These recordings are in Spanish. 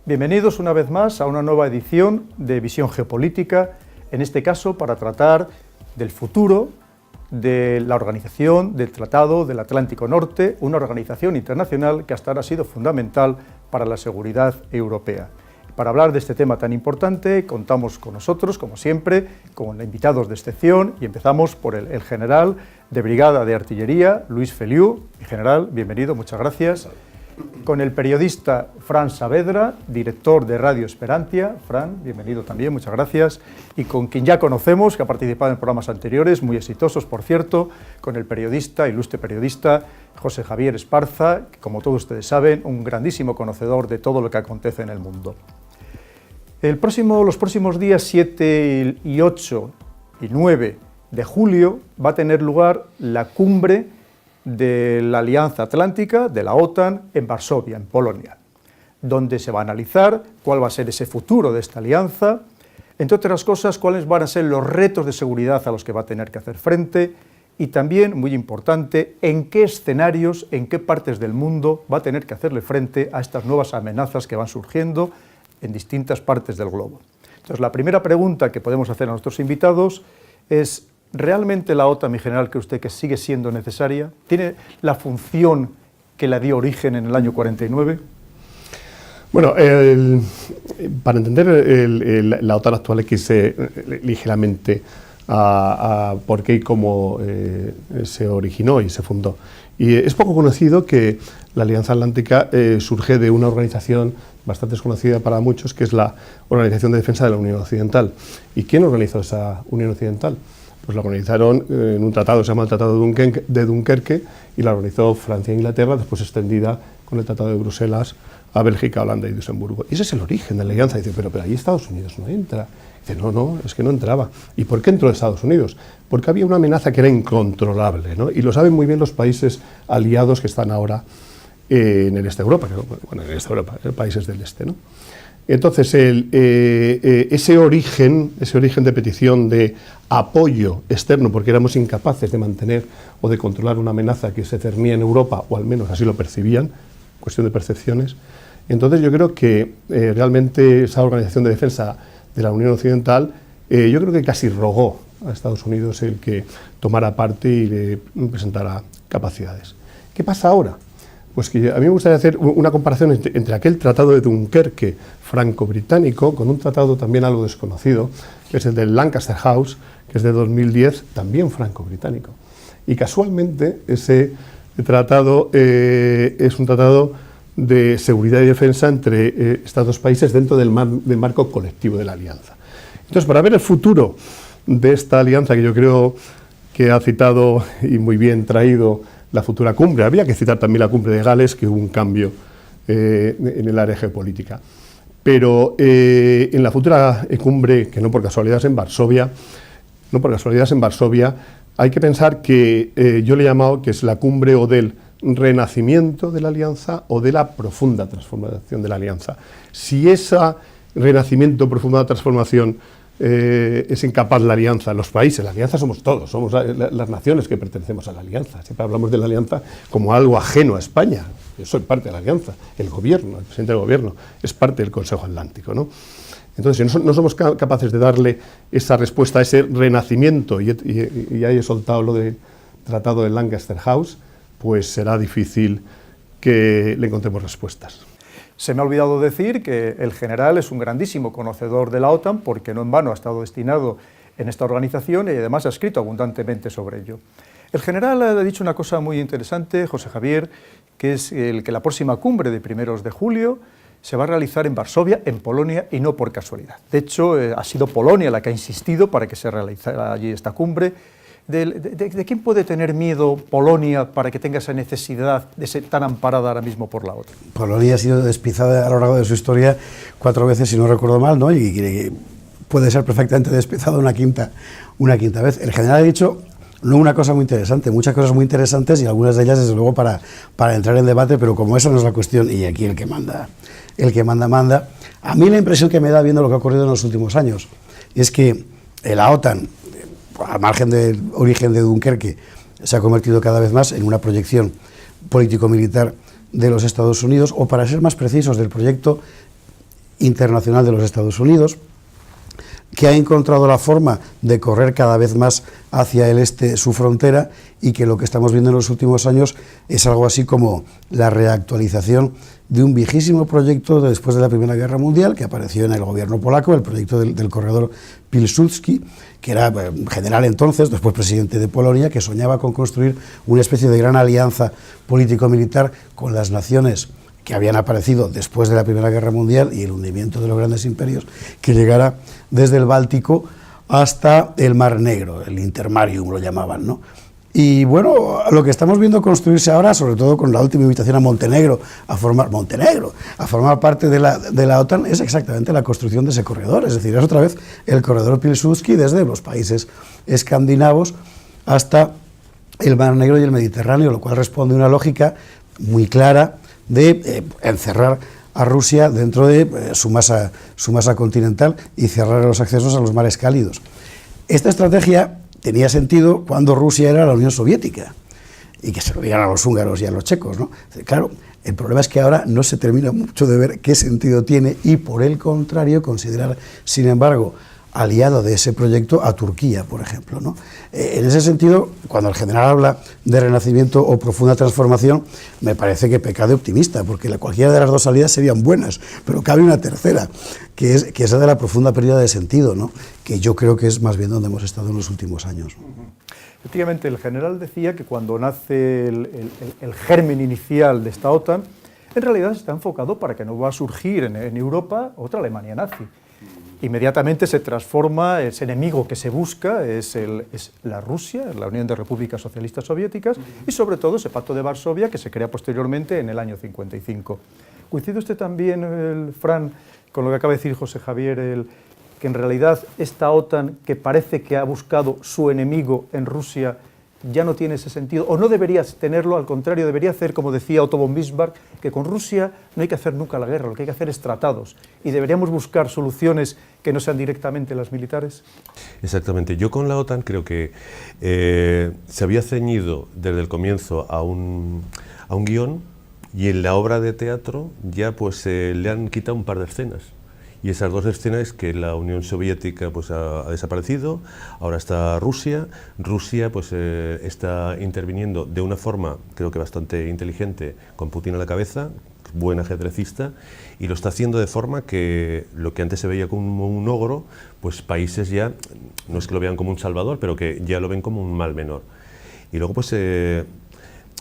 Bienvenidos una vez más a una nueva edición de Visión Geopolítica, en este caso para tratar del futuro de la organización del Tratado del Atlántico Norte, una organización internacional que hasta ahora ha sido fundamental para la seguridad europea. Para hablar de este tema tan importante, contamos con nosotros, como siempre, con invitados de excepción, y empezamos por el general de Brigada de Artillería, Luis Feliu. General, bienvenido, muchas gracias. Con el periodista Fran Saavedra, director de Radio Esperantia. Fran, bienvenido también, muchas gracias. Y con quien ya conocemos, que ha participado en programas anteriores, muy exitosos, por cierto, con el periodista, ilustre periodista, José Javier Esparza, que, como todos ustedes saben, un grandísimo conocedor de todo lo que acontece en el mundo. Los próximos días 7 y 8 y 9 de julio va a tener lugar la cumbre de la Alianza Atlántica, de la OTAN, en Varsovia, en Polonia, donde se va a analizar cuál va a ser ese futuro de esta alianza, entre otras cosas, cuáles van a ser los retos de seguridad a los que va a tener que hacer frente y también, muy importante, en qué escenarios, en qué partes del mundo va a tener que hacerle frente a estas nuevas amenazas que van surgiendo en distintas partes del globo. Entonces, la primera pregunta que podemos hacer a nuestros invitados es: ¿realmente la OTAN, mi general, cree usted que sigue siendo necesaria? ¿Tiene la función que la dio origen en el año 49? Bueno, para entender la OTAN actual hay que irse ligeramente a por qué y cómo se originó y se fundó. Y es poco conocido que la Alianza Atlántica surge de una organización bastante desconocida para muchos, que es la Organización de Defensa de la Unión Occidental. ¿Y quién organizó esa Unión Occidental? Pues la organizaron en un tratado que se llama el Tratado de Dunkerque, y la organizó Francia e Inglaterra, después extendida con el Tratado de Bruselas a Bélgica, Holanda y Luxemburgo. Y ese es el origen de la alianza. Dice, pero ahí Estados Unidos no entra. Dice, no, es que no entraba. ¿Y por qué entró Estados Unidos? Porque había una amenaza que era incontrolable, ¿no? Y lo saben muy bien los países aliados que están ahora en el este de Europa, bueno, en el este de Europa, países del este, ¿no? Entonces, ese origen de petición de apoyo externo, porque éramos incapaces de mantener o de controlar una amenaza que se cernía en Europa, o al menos así lo percibían, cuestión de percepciones. Entonces yo creo que realmente esa Organización de Defensa de la Unión Occidental, yo creo que casi rogó a Estados Unidos el que tomara parte y le presentara capacidades. ¿Qué pasa ahora? Pues que a mí me gustaría hacer una comparación entre aquel tratado de Dunkerque franco-británico con un tratado también algo desconocido, que es el del Lancaster House, que es de 2010, también franco-británico. Y casualmente ese tratado es un tratado de seguridad y defensa entre estos dos países dentro del marco colectivo de la alianza. Entonces, para ver el futuro de esta alianza, que yo creo que ha citado y muy bien traído la futura cumbre, habría que citar también la cumbre de Gales, que hubo un cambio en el área geopolítica. Pero en la futura cumbre, que no por casualidad es en Varsovia, hay que pensar que yo le he llamado que es la cumbre o del renacimiento de la alianza o de la profunda transformación de la alianza. Si ese renacimiento, profunda transformación es incapaz la alianza, los países, la alianza somos todos, somos las naciones que pertenecemos a la alianza. Siempre hablamos de la alianza como algo ajeno a España. Yo soy parte de la alianza, el gobierno, el presidente del gobierno es parte del Consejo Atlántico, ¿no? Entonces, si no somos capaces de darle esa respuesta a ese renacimiento, y ya he soltado lo del Tratado de Lancaster House, pues será difícil que le encontremos respuestas. Se me ha olvidado decir que el general es un grandísimo conocedor de la OTAN, porque no en vano ha estado destinado en esta organización y además ha escrito abundantemente sobre ello. El general ha dicho una cosa muy interesante, José Javier, que es que la próxima cumbre de 1 de julio se va a realizar en Varsovia, en Polonia, y no por casualidad. De hecho, ha sido Polonia la que ha insistido para que se realizara allí esta cumbre. ¿De quién puede tener miedo Polonia para que tenga esa necesidad de ser tan amparada ahora mismo por la OTAN? Polonia ha sido despiezada a lo largo de su historia 4 veces, si no recuerdo mal, ¿no? Y puede ser perfectamente despiezada una quinta vez. El general ha dicho no una cosa muy interesante, muchas cosas muy interesantes, y algunas de ellas, desde luego, para entrar en debate, pero como esa no es la cuestión, y aquí el que manda, manda. A mí la impresión que me da, viendo lo que ha ocurrido en los últimos años, es que la OTAN, al margen del origen de Dunkerque, se ha convertido cada vez más en una proyección político-militar de los Estados Unidos, o para ser más precisos, del proyecto internacional de los Estados Unidos, que ha encontrado la forma de correr cada vez más hacia el este su frontera, y que lo que estamos viendo en los últimos años es algo así como la reactualización de un viejísimo proyecto de después de la Primera Guerra Mundial, que apareció en el gobierno polaco, el proyecto del corredor Pilsudski, que era general entonces, después presidente de Polonia, que soñaba con construir una especie de gran alianza político-militar con las naciones que habían aparecido después de la Primera Guerra Mundial y el hundimiento de los grandes imperios, que llegara desde el Báltico hasta el Mar Negro, el Intermarium lo llamaban, ¿no? Y bueno, lo que estamos viendo construirse ahora, sobre todo con la última invitación a Montenegro a formar parte de la OTAN, es exactamente la construcción de ese corredor. Es decir, es otra vez el corredor Pilsudski desde los países escandinavos hasta el Mar Negro y el Mediterráneo, lo cual responde a una lógica muy clara de encerrar a Rusia dentro de su masa continental y cerrar los accesos a los mares cálidos. Esta estrategia tenía sentido cuando Rusia era la Unión Soviética, y que se lo digan a los húngaros y a los checos, ¿no? Claro, el problema es que ahora no se termina mucho de ver qué sentido tiene, y por el contrario considerar, sin embargo, aliado de ese proyecto a Turquía, por ejemplo, ¿no? En ese sentido, cuando el general habla de renacimiento o profunda transformación, me parece que peca de optimista, porque cualquiera de las dos salidas serían buenas, pero cabe una tercera, que es esa de la profunda pérdida de sentido, ¿no? Que yo creo que es más bien donde hemos estado en los últimos años. Efectivamente, el general decía que cuando nace el germen inicial de esta OTAN, en realidad está enfocado para que no va a surgir en Europa otra Alemania nazi. Inmediatamente se transforma, ese enemigo que se busca es la Rusia, la Unión de Repúblicas Socialistas Soviéticas, y sobre todo ese Pacto de Varsovia, que se crea posteriormente en el año 55. ¿Coincide usted también, Fran, con lo que acaba de decir José Javier, que en realidad esta OTAN, que parece que ha buscado su enemigo en Rusia, ya no tiene ese sentido, o no debería tenerlo, al contrario, debería hacer, como decía Otto von Bismarck, que con Rusia no hay que hacer nunca la guerra, lo que hay que hacer es tratados, y deberíamos buscar soluciones que no sean directamente las militares? Exactamente. Yo con la OTAN creo que se había ceñido desde el comienzo a un guión, y en la obra de teatro ya pues le han quitado un par de escenas. Y esas dos escenas que la Unión Soviética pues ha desaparecido, ahora está Rusia. Rusia pues está interviniendo de una forma creo que bastante inteligente, con Putin a la cabeza, buen ajedrecista, y lo está haciendo de forma que lo que antes se veía como un ogro, pues países ya, no es que lo vean como un salvador, pero que ya lo ven como un mal menor. Y luego pues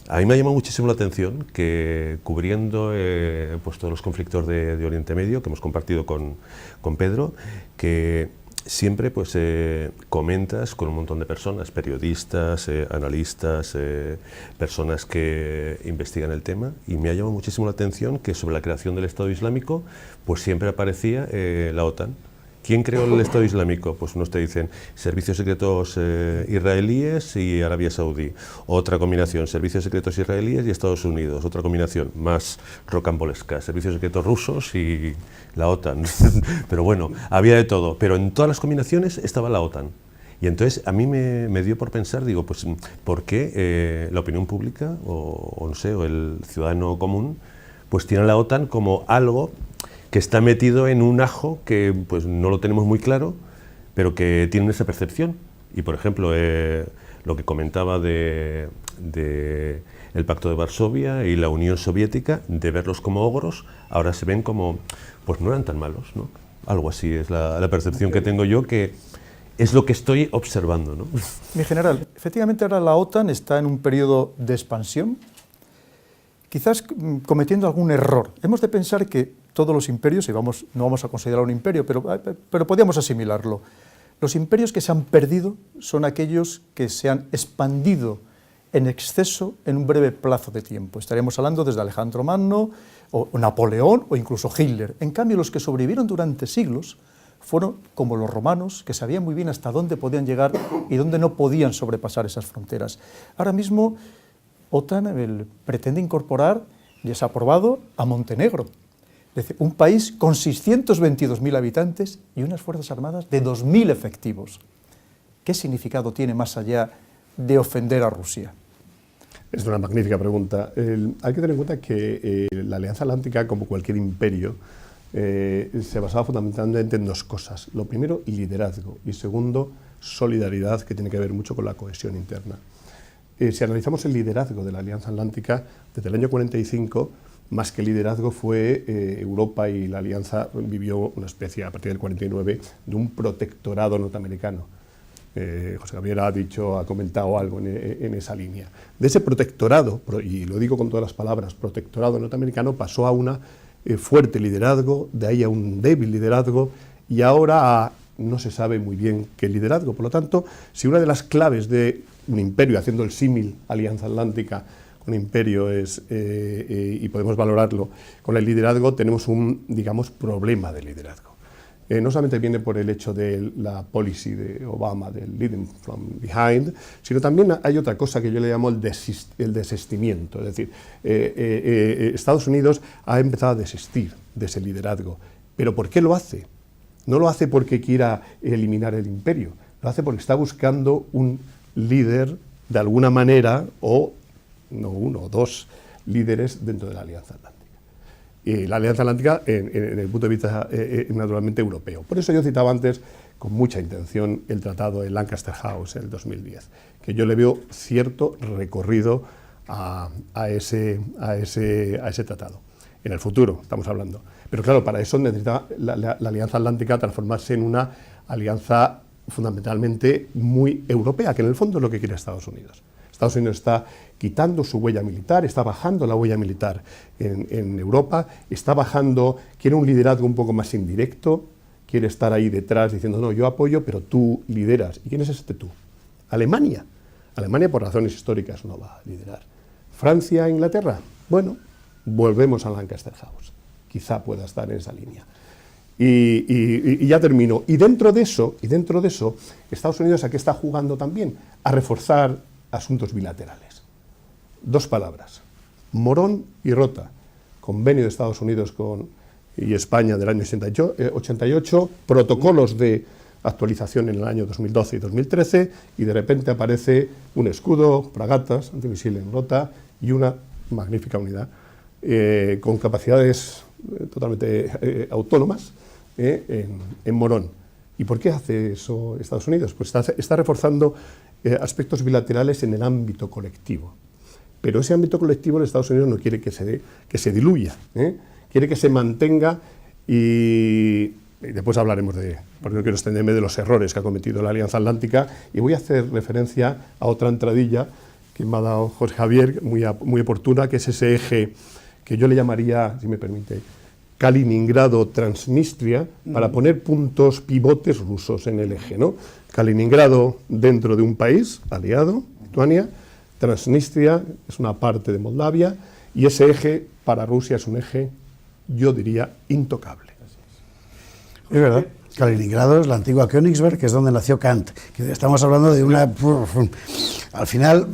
a mí me ha llamado muchísimo la atención que cubriendo pues todos los conflictos de Oriente Medio que hemos compartido con Pedro, que siempre pues comentas con un montón de personas, periodistas, analistas, personas que investigan el tema, y me ha llamado muchísimo la atención que sobre la creación del Estado Islámico pues siempre aparecía la OTAN. ¿Quién creó el Estado Islámico? Pues unos te dicen servicios secretos israelíes y Arabia Saudí. Otra combinación, servicios secretos israelíes y Estados Unidos. Otra combinación, más rocambolesca, servicios secretos rusos y la OTAN. Pero bueno, había de todo. Pero en todas las combinaciones estaba la OTAN. Y entonces a mí me dio por pensar, digo, pues ¿por qué la opinión pública o no sé, o el ciudadano común pues tiene a la OTAN como algo que está metido en un ajo que pues no lo tenemos muy claro, pero que tienen esa percepción? Y por ejemplo, lo que comentaba de el Pacto de Varsovia y la Unión Soviética, de verlos como ogros, ahora se ven como, pues no eran tan malos, ¿no? Algo así es la percepción que tengo yo, que es lo que estoy observando, ¿no? Mi general, efectivamente ahora la OTAN está en un periodo de expansión, quizás cometiendo algún error. Hemos de pensar que todos los imperios, y no vamos a considerar un imperio, pero podríamos asimilarlo. Los imperios que se han perdido son aquellos que se han expandido en exceso en un breve plazo de tiempo. Estaríamos hablando desde Alejandro Magno, o Napoleón, o incluso Hitler. En cambio, los que sobrevivieron durante siglos fueron como los romanos, que sabían muy bien hasta dónde podían llegar y dónde no podían sobrepasar esas fronteras. Ahora mismo, OTAN pretende incorporar, y es aprobado, a Montenegro. Es decir, un país con 622.000 habitantes y unas fuerzas armadas de 2.000 efectivos. ¿Qué significado tiene más allá de ofender a Rusia? Es una magnífica pregunta. Hay que tener en cuenta que la Alianza Atlántica, como cualquier imperio, se basaba fundamentalmente en dos cosas. Lo primero, liderazgo, y segundo, solidaridad, que tiene que ver mucho con la cohesión interna. Si analizamos el liderazgo de la Alianza Atlántica, desde el año 45, más que liderazgo fue Europa, y la Alianza vivió una especie, a partir del 49, de un protectorado norteamericano. José Javier ha comentado algo en esa línea. De ese protectorado, y lo digo con todas las palabras, protectorado norteamericano, pasó a un fuerte liderazgo, de ahí a un débil liderazgo, y ahora a no se sabe muy bien qué liderazgo. Por lo tanto, si una de las claves de un imperio, haciendo el símil Alianza Atlántica con imperio, y podemos valorarlo con el liderazgo, tenemos un, digamos, problema de liderazgo. No solamente viene por el hecho de la policy de Obama, del leading from behind, sino también hay otra cosa que yo le llamo el desistimiento. Es decir, Estados Unidos ha empezado a desistir de ese liderazgo. ¿Pero por qué lo hace? No lo hace porque quiera eliminar el imperio, lo hace porque está buscando un líder, de alguna manera, o no uno o dos líderes dentro de la Alianza Atlántica. Y la Alianza Atlántica en el punto de vista naturalmente europeo. Por eso yo citaba antes, con mucha intención, el tratado de Lancaster House en el 2010, que yo le veo cierto recorrido a ese tratado. En el futuro, estamos hablando. Pero claro, para eso necesita la Alianza Atlántica transformarse en una alianza fundamentalmente muy europea, que en el fondo es lo que quiere Estados Unidos. Estados Unidos está quitando su huella militar, está bajando la huella militar en Europa, está bajando, quiere un liderazgo un poco más indirecto, quiere estar ahí detrás diciendo, no, yo apoyo, pero tú lideras. ¿Y quién es este tú? Alemania. Alemania, por razones históricas, no va a liderar. Francia, Inglaterra, bueno, volvemos a Lancaster House. Quizá pueda estar en esa línea. Y ya termino. Y dentro de eso, Estados Unidos, ¿a qué está jugando también? A reforzar asuntos bilaterales. Dos palabras: Morón y Rota. Convenio de Estados Unidos y España del año 88, protocolos de actualización en el año 2012 y 2013, y de repente aparece un escudo, fragatas, antimisiles en Rota, y una magnífica unidad con capacidades totalmente autónomas en Morón. ¿Y por qué hace eso Estados Unidos? Pues está reforzando aspectos bilaterales en el ámbito colectivo. Pero ese ámbito colectivo en Estados Unidos no quiere que se diluya, quiere que se mantenga, y después hablaremos porque no quiero extenderme, de los errores que ha cometido la Alianza Atlántica, y voy a hacer referencia a otra entradilla que me ha dado José Javier, muy oportuna, que es ese eje que yo le llamaría, si me permite, Kaliningrado-Transnistria, para poner puntos pivotes rusos en el eje, ¿no? Kaliningrado dentro de un país aliado, Lituania, Transnistria es una parte de Moldavia, y ese eje para Rusia es un eje, yo diría, intocable. Es verdad. Kaliningrado es la antigua Königsberg, que es donde nació Kant. Que estamos hablando de una... Al final,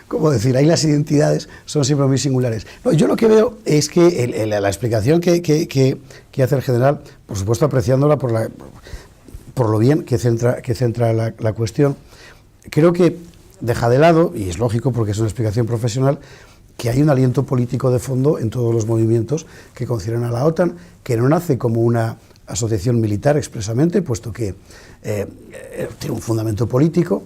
¿cómo decir? Ahí las identidades son siempre muy singulares. No, yo lo que veo es que la explicación que hace el general, por supuesto apreciándola por lo bien que centra la cuestión, creo que deja de lado, y es lógico porque es una explicación profesional, que hay un aliento político de fondo en todos los movimientos que concierne a la OTAN, que no nace como una asociación militar expresamente, puesto que tiene un fundamento político,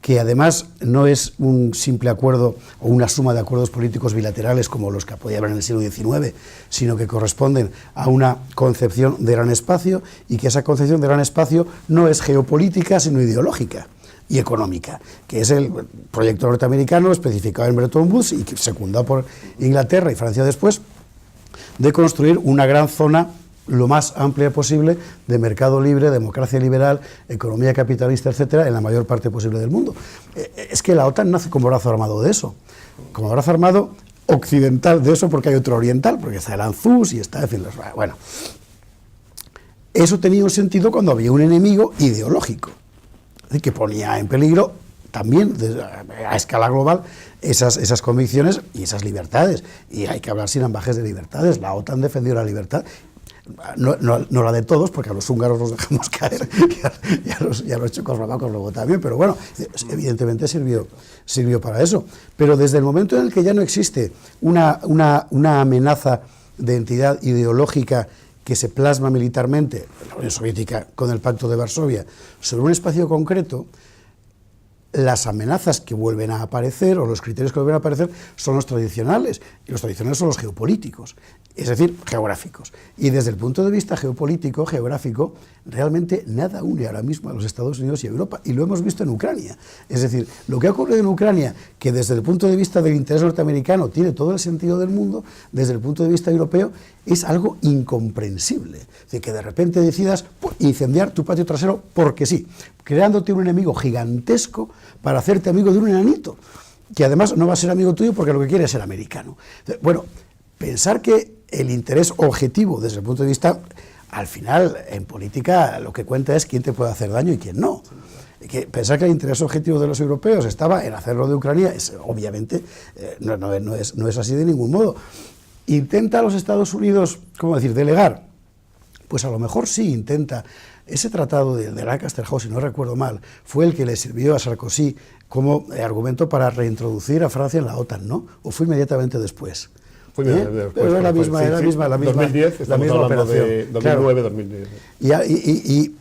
que además no es un simple acuerdo o una suma de acuerdos políticos bilaterales como los que podía haber en el siglo XIX, sino que corresponden a una concepción de gran espacio, y que esa concepción de gran espacio no es geopolítica, sino ideológica y económica, que es el proyecto norteamericano especificado en Bretton Woods y secundado por Inglaterra y Francia después, de construir una gran zona lo más amplia posible de mercado libre, democracia liberal, economía capitalista, etcétera, en la mayor parte posible del mundo. Es que la OTAN nace como brazo armado de eso, como brazo armado occidental de eso, porque hay otro oriental, porque está el ANZUS y está, en fin, bueno. Eso tenía un sentido cuando había un enemigo ideológico, que ponía en peligro también a escala global esas convicciones y esas libertades. Y hay que hablar sin ambajes de libertades. La OTAN defendió la libertad, no la de todos, porque a los húngaros los dejamos caer, y a los checoslovacos luego también, pero bueno, evidentemente sirvió para eso. Pero desde el momento en el que ya no existe una amenaza de entidad ideológica que se plasma militarmente, la Unión Soviética con el Pacto de Varsovia, sobre un espacio concreto, las amenazas que vuelven a aparecer, o los criterios que vuelven a aparecer, son los tradicionales, y los tradicionales son los geopolíticos, es decir, geográficos. Y desde el punto de vista geopolítico, geográfico, realmente nada une ahora mismo a los Estados Unidos y a Europa, y lo hemos visto en Ucrania. Es decir, lo que ha ocurrido en Ucrania, que desde el punto de vista del interés norteamericano tiene todo el sentido del mundo, desde el punto de vista europeo es algo incomprensible. Es decir, que de repente decidas incendiar tu patio trasero porque sí, creándote un enemigo gigantesco para hacerte amigo de un enanito, que además no va a ser amigo tuyo porque lo que quiere es ser americano. Bueno, pensar que el interés objetivo desde el punto de vista, al final en política lo que cuenta es quién te puede hacer daño y quién no. Que pensar que el interés objetivo de los europeos estaba en hacerlo de Ucrania, obviamente no es así de ningún modo. ¿Intenta a los Estados Unidos, cómo decir, delegar? Pues a lo mejor sí intenta. Ese tratado de Lancaster House, si no recuerdo mal, fue el que le sirvió a Sarkozy como argumento para reintroducir a Francia en la OTAN, ¿no? ¿O fue inmediatamente después? Pero era la misma 2010, la misma operación. De 2009, 2010. Y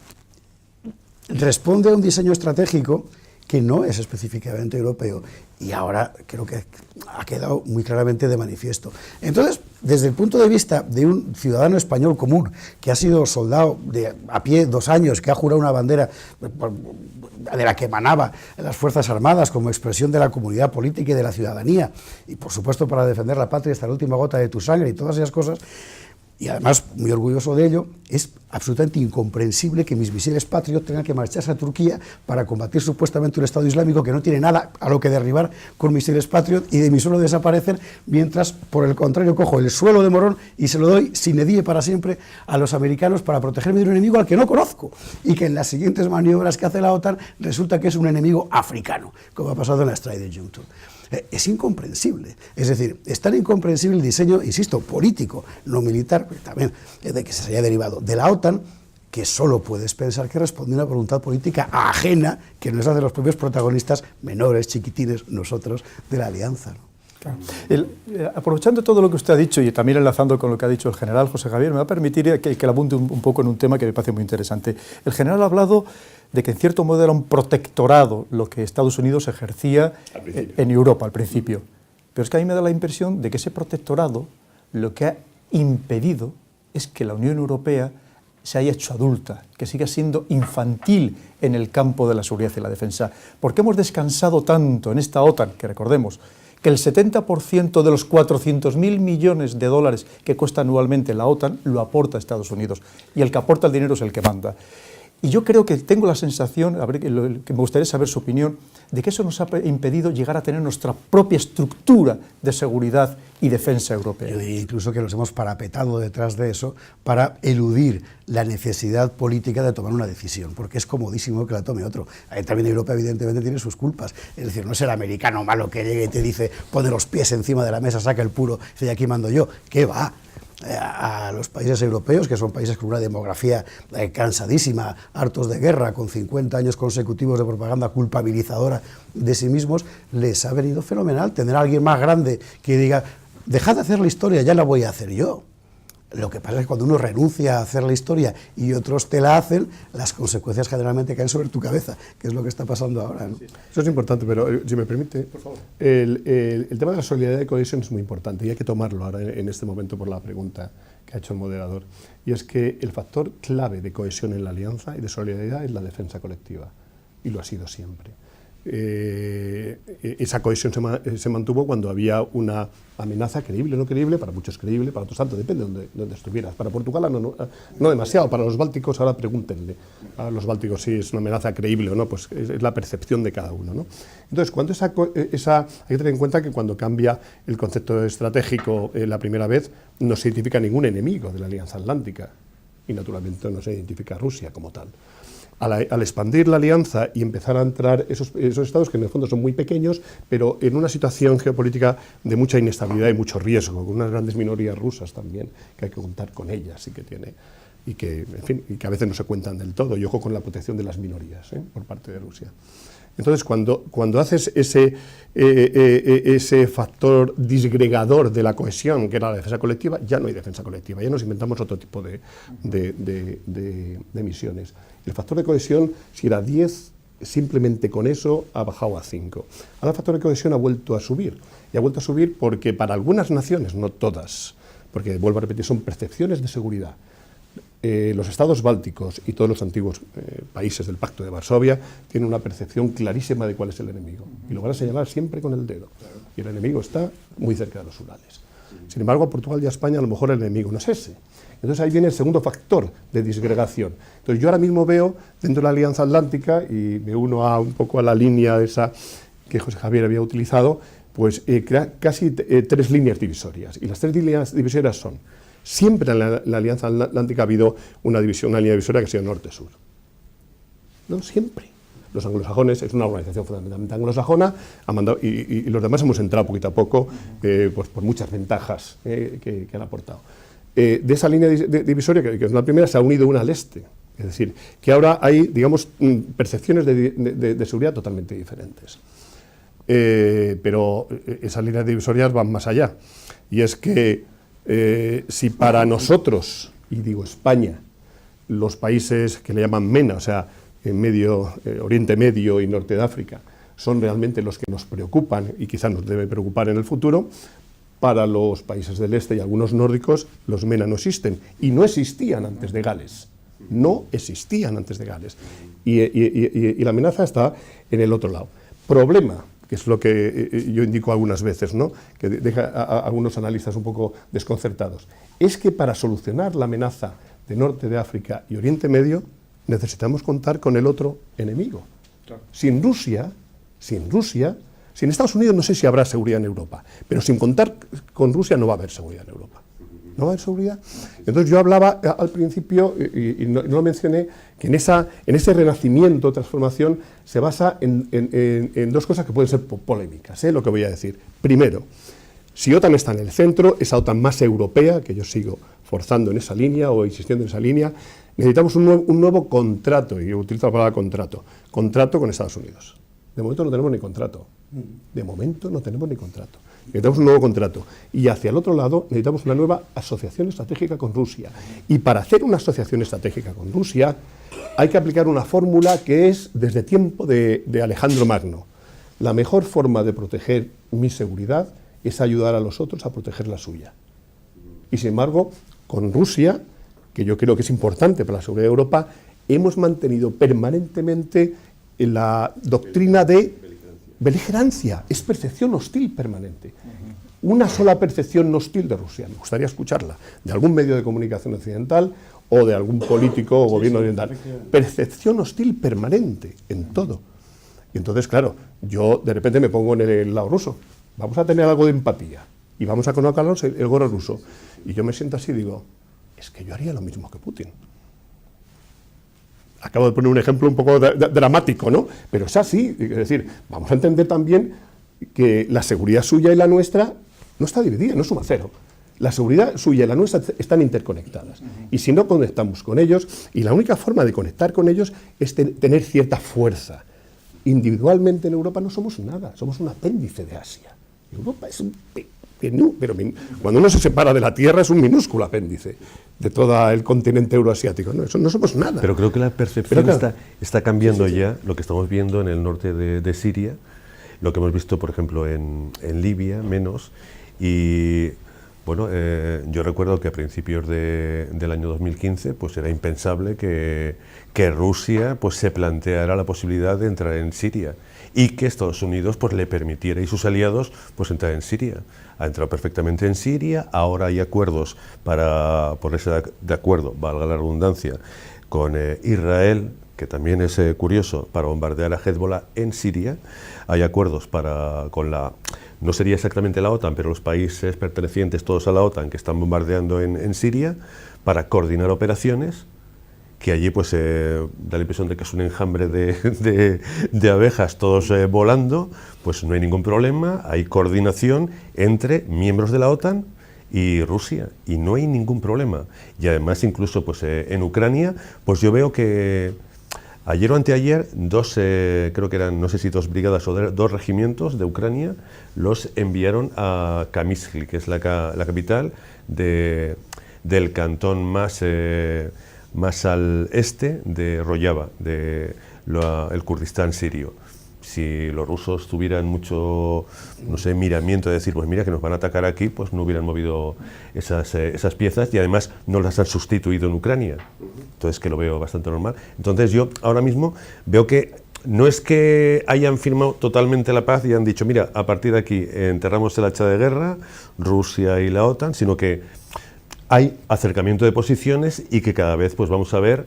responde a un diseño estratégico que no es específicamente europeo, y ahora creo que ha quedado muy claramente de manifiesto. Entonces, desde el punto de vista de un ciudadano español común, que ha sido soldado a pie 2 años, que ha jurado una bandera de la que emanaba las Fuerzas Armadas como expresión de la comunidad política y de la ciudadanía, y por supuesto para defender la patria hasta la última gota de tu sangre y todas esas cosas, y además muy orgulloso de ello, es absolutamente incomprensible que mis misiles Patriot tengan que marcharse a Turquía para combatir supuestamente un Estado Islámico que no tiene nada a lo que derribar con misiles Patriot, y de mi suelo desaparecen, mientras por el contrario cojo el suelo de Morón y se lo doy sine die para siempre a los americanos para protegerme de un enemigo al que no conozco, y que en las siguientes maniobras que hace la OTAN resulta que es un enemigo africano, como ha pasado en la Trident Juncture. Es incomprensible. Es decir, es tan incomprensible el diseño, insisto, político, no militar, también de que se haya derivado de la OTAN, que solo puedes pensar que responde a una voluntad política ajena, que no es la de los propios protagonistas menores, chiquitines, nosotros, de la alianza, ¿no? Claro. Aprovechando todo lo que usted ha dicho y también enlazando con lo que ha dicho el general José Javier, me va a permitir que le abunde un poco en un tema que me parece muy interesante. El general ha hablado de que en cierto modo era un protectorado lo que Estados Unidos ejercía en Europa al principio. Pero es que a mí me da la impresión de que ese protectorado lo que ha impedido es que la Unión Europea se haya hecho adulta, que siga siendo infantil en el campo de la seguridad y la defensa. ¿Por qué hemos descansado tanto en esta OTAN, que recordemos, que el 70% de los 400.000 millones de dólares que cuesta anualmente la OTAN lo aporta Estados Unidos, y el que aporta el dinero es el que manda? Y yo creo que tengo la sensación, que me gustaría saber su opinión, de que eso nos ha impedido llegar a tener nuestra propia estructura de seguridad y defensa europea. Yo diría incluso que nos hemos parapetado detrás de eso para eludir la necesidad política de tomar una decisión, porque es comodísimo que la tome otro. También Europa evidentemente tiene sus culpas, es decir, no es el americano malo que llega y te dice, pone los pies encima de la mesa, saca el puro, dice, y aquí mando yo. ¿Qué va? A los países europeos, que son países con una demografía cansadísima, hartos de guerra, con 50 años consecutivos de propaganda culpabilizadora de sí mismos, les ha venido fenomenal tener a alguien más grande que diga, dejad de hacer la historia, ya la voy a hacer yo. Lo que pasa es que cuando uno renuncia a hacer la historia y otros te la hacen, las consecuencias generalmente caen sobre tu cabeza, que es lo que está pasando ahora, ¿no? Eso es importante, pero si me permite, por favor. El tema de la solidaridad y cohesión es muy importante y hay que tomarlo ahora en este momento por la pregunta que ha hecho el moderador. Y es que el factor clave de cohesión en la alianza y de solidaridad es la defensa colectiva, y lo ha sido siempre. Esa cohesión se mantuvo cuando había una amenaza creíble o no creíble, para muchos creíble, para otros tanto, depende de donde estuvieras. Para Portugal no demasiado, para los bálticos ahora pregúntenle a los bálticos si es una amenaza creíble o no, pues es la percepción de cada uno, ¿no? Entonces, cuando hay que tener en cuenta que cuando cambia el concepto estratégico la primera vez, no se identifica ningún enemigo de la Alianza Atlántica y naturalmente no se identifica a Rusia como tal. Al expandir la alianza y empezar a entrar esos estados que en el fondo son muy pequeños, pero en una situación geopolítica de mucha inestabilidad y mucho riesgo, con unas grandes minorías rusas también, que hay que contar con ellas y que a veces no se cuentan del todo, y ojo con la protección de las minorías por parte de Rusia. Entonces, cuando haces ese factor disgregador de la cohesión, que era la defensa colectiva, ya no hay defensa colectiva, ya nos inventamos otro tipo de misiones. El factor de cohesión, si era 10, simplemente con eso ha bajado a 5. Ahora el factor de cohesión ha vuelto a subir, y ha vuelto a subir porque para algunas naciones, no todas, porque vuelvo a repetir, son percepciones de seguridad. Los estados bálticos y todos los antiguos países del Pacto de Varsovia tienen una percepción clarísima de cuál es el enemigo, y lo van a señalar siempre con el dedo, y el enemigo está muy cerca de los Urales. Sin embargo, a Portugal y a España a lo mejor el enemigo no es ese. Entonces ahí viene el segundo factor de disgregación. Entonces yo ahora mismo veo dentro de la Alianza Atlántica, y me uno un poco a la línea esa que José Javier había utilizado, pues casi 3 líneas divisorias, y las 3 líneas divisorias son: siempre en la Alianza Atlántica ha habido una línea divisoria que ha sido norte-sur. No, siempre. Los anglosajones, es una organización fundamentalmente anglosajona, ha mandado, y los demás hemos entrado poquito a poco, pues por muchas ventajas que han aportado. De esa línea divisoria, que es la primera, se ha unido una al este. Es decir, que ahora hay, digamos, percepciones de seguridad totalmente diferentes. Pero esas líneas divisorias van más allá. Y es que si para nosotros, y digo España, los países que le llaman MENA, o sea, en Oriente Medio y Norte de África, son realmente los que nos preocupan y quizás nos deben preocupar en el futuro, para los países del este y algunos nórdicos los MENA no existen, y no existían antes de Gales. No existían antes de Gales. Y la amenaza está en el otro lado. Problema, que es lo que yo indico algunas veces, ¿no?, que deja a algunos analistas un poco desconcertados, es que para solucionar la amenaza de Norte de África y Oriente Medio necesitamos contar con el otro enemigo. Claro. Sin Rusia, sin Estados Unidos no sé si habrá seguridad en Europa, pero sin contar con Rusia no va a haber seguridad en Europa. ¿No va a haber seguridad? Entonces yo hablaba al principio, y no lo mencioné, que en ese renacimiento, transformación, se basa en 2 cosas que pueden ser polémicas, lo que voy a decir. Primero, si OTAN está en el centro, esa OTAN más europea, que yo sigo forzando en esa línea o insistiendo en esa línea, necesitamos un nuevo contrato, y yo utilizo la palabra contrato con Estados Unidos. De momento no tenemos ni contrato. De momento no tenemos ni contrato. Necesitamos un nuevo contrato. Y hacia el otro lado necesitamos una nueva asociación estratégica con Rusia. Y para hacer una asociación estratégica con Rusia hay que aplicar una fórmula que es desde tiempo de Alejandro Magno. La mejor forma de proteger mi seguridad es ayudar a los otros a proteger la suya. Y sin embargo, con Rusia, que yo creo que es importante para la seguridad de Europa, hemos mantenido permanentemente la doctrina de beligerancia, es percepción hostil permanente. Una sola percepción hostil de Rusia, me gustaría escucharla, de algún medio de comunicación occidental o de algún político o gobierno oriental. Percepción hostil permanente en todo. Y entonces, claro, yo de repente me pongo en el lado ruso. Vamos a tener algo de empatía y vamos a colocarnos el gorro ruso. Y yo me siento así y digo, es que yo haría lo mismo que Putin. Acabo de poner un ejemplo un poco dramático, ¿no? Pero es así. Es decir, vamos a entender también que la seguridad suya y la nuestra no está dividida, no suma cero. La seguridad suya y la nuestra están interconectadas. Y si no conectamos con ellos, y la única forma de conectar con ellos es tener cierta fuerza. Individualmente en Europa no somos nada, somos un apéndice de Asia. Europa es un pequeño, pero cuando uno se separa de la Tierra es un minúsculo apéndice de todo el continente euroasiático. No, eso no somos nada. Pero creo que la percepción está cambiando ya, lo que estamos viendo en el norte de Siria, lo que hemos visto, por ejemplo, en Libia, menos, y bueno, yo recuerdo que a principios del año 2015 pues era impensable que Rusia pues se planteara la posibilidad de entrar en Siria y que Estados Unidos pues le permitiera y sus aliados pues entrar en Siria. Ha entrado perfectamente en Siria, ahora hay acuerdos para ponerse de acuerdo, valga la redundancia, con Israel, que también es curioso, para bombardear a Hezbollah en Siria. Hay acuerdos con la, no sería exactamente la OTAN, pero los países pertenecientes todos a la OTAN que están bombardeando en Siria para coordinar operaciones, que allí pues da la impresión de que es un enjambre de abejas todos volando, pues no hay ningún problema, hay coordinación entre miembros de la OTAN y Rusia, y no hay ningún problema. Y además incluso pues en Ucrania, pues yo veo que Ayer o anteayer, creo que eran, no sé si 2 brigadas o 2 regimientos de Ucrania, los enviaron a Kamyshli, que es la capital del cantón más al este de Rojava, el Kurdistán sirio. Si los rusos tuvieran mucho, no sé, miramiento de decir, pues mira que nos van a atacar aquí, pues no hubieran movido esas piezas y además no las han sustituido en Ucrania. Entonces, que lo veo bastante normal. Entonces yo ahora mismo veo que no es que hayan firmado totalmente la paz y han dicho, mira, a partir de aquí enterramos el hacha de guerra, Rusia y la OTAN, sino que hay acercamiento de posiciones y que cada vez pues vamos a ver,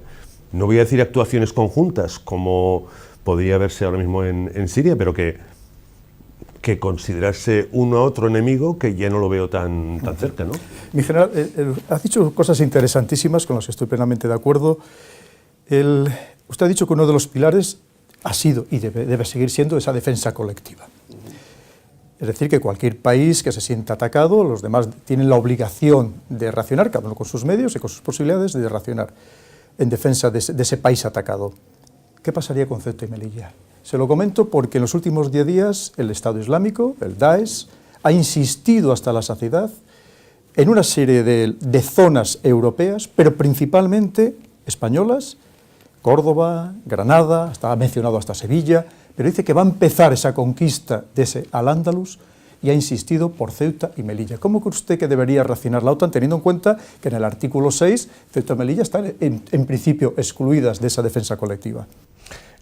no voy a decir actuaciones conjuntas como podría verse ahora mismo en Siria, pero que considerarse uno a otro enemigo, que ya no lo veo tan cerca, ¿no? Mi general, has dicho cosas interesantísimas con las que estoy plenamente de acuerdo. Usted ha dicho que uno de los pilares ha sido y debe seguir siendo esa defensa colectiva. Es decir, que cualquier país que se sienta atacado, los demás tienen la obligación de reaccionar, cada uno con sus medios y con sus posibilidades de reaccionar en defensa de ese país atacado. ¿Qué pasaría con Ceuta y Melilla? Se lo comento porque en los últimos 10 días el Estado Islámico, el Daesh, ha insistido hasta la saciedad en una serie de zonas europeas, pero principalmente españolas, Córdoba, Granada, ha mencionado hasta Sevilla, pero dice que va a empezar esa conquista de ese Al-Ándalus y ha insistido por Ceuta y Melilla. ¿Cómo cree usted que debería reaccionar la OTAN, teniendo en cuenta que en el artículo 6 Ceuta y Melilla están en principio excluidas de esa defensa colectiva?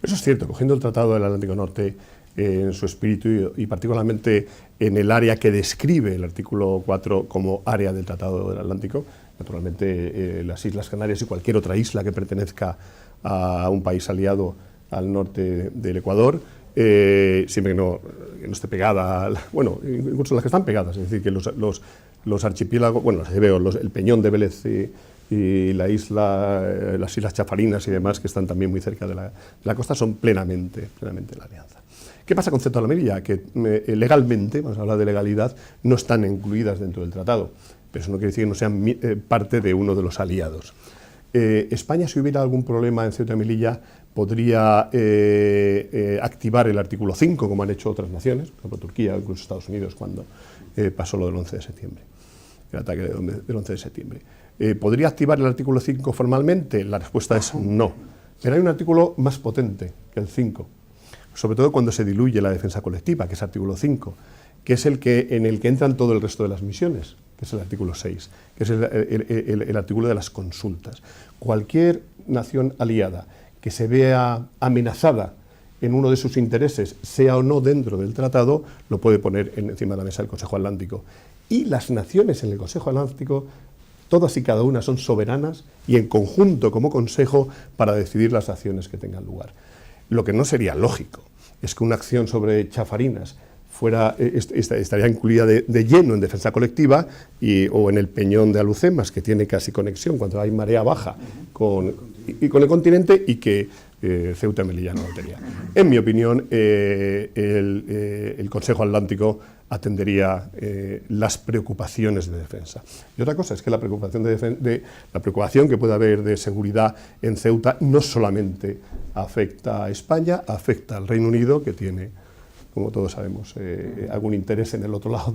Eso es cierto, cogiendo el Tratado del Atlántico Norte en su espíritu y particularmente en el área que describe el artículo 4 como área del Tratado del Atlántico, naturalmente las Islas Canarias y cualquier otra isla que pertenezca a un país aliado al norte del Ecuador, siempre que no esté pegada, bueno, incluso las que están pegadas, es decir, que los archipiélagos, bueno, el Peñón de Vélez y las Islas Chafarinas y demás, que están también muy cerca de la costa, son plenamente la alianza. ¿Qué pasa con Ceuta y Melilla? Que legalmente, vamos a hablar de legalidad, no están incluidas dentro del tratado, pero eso no quiere decir que no sean parte de uno de los aliados. España, si hubiera algún problema en Ceuta y Melilla, podría activar el artículo 5, como han hecho otras naciones, por ejemplo Turquía o incluso Estados Unidos, cuando pasó lo del 11 de septiembre, el ataque del 11 de septiembre. ¿Podría activar el artículo 5 formalmente? La respuesta es no. Pero hay un artículo más potente que el 5, sobre todo cuando se diluye la defensa colectiva, que es el artículo 5, que es en el que entran todo el resto de las misiones, que es el artículo 6, que es el artículo de las consultas. Cualquier nación aliada que se vea amenazada en uno de sus intereses, sea o no dentro del tratado, lo puede poner encima de la mesa del Consejo Atlántico. Y las naciones en el Consejo Atlántico, todas y cada una son soberanas y en conjunto como Consejo para decidir las acciones que tengan lugar. Lo que no sería lógico es que una acción sobre Chafarinas estaría incluida de lleno en defensa colectiva o en el Peñón de Alucemas, que tiene casi conexión cuando hay marea baja con el continente, y que Ceuta y Melilla no lo tenía. En mi opinión, el Consejo Atlántico atendería las preocupaciones de defensa. Y otra cosa es que la preocupación que puede haber de seguridad en Ceuta no solamente afecta a España, afecta al Reino Unido, que tiene, como todos sabemos, algún interés en el otro lado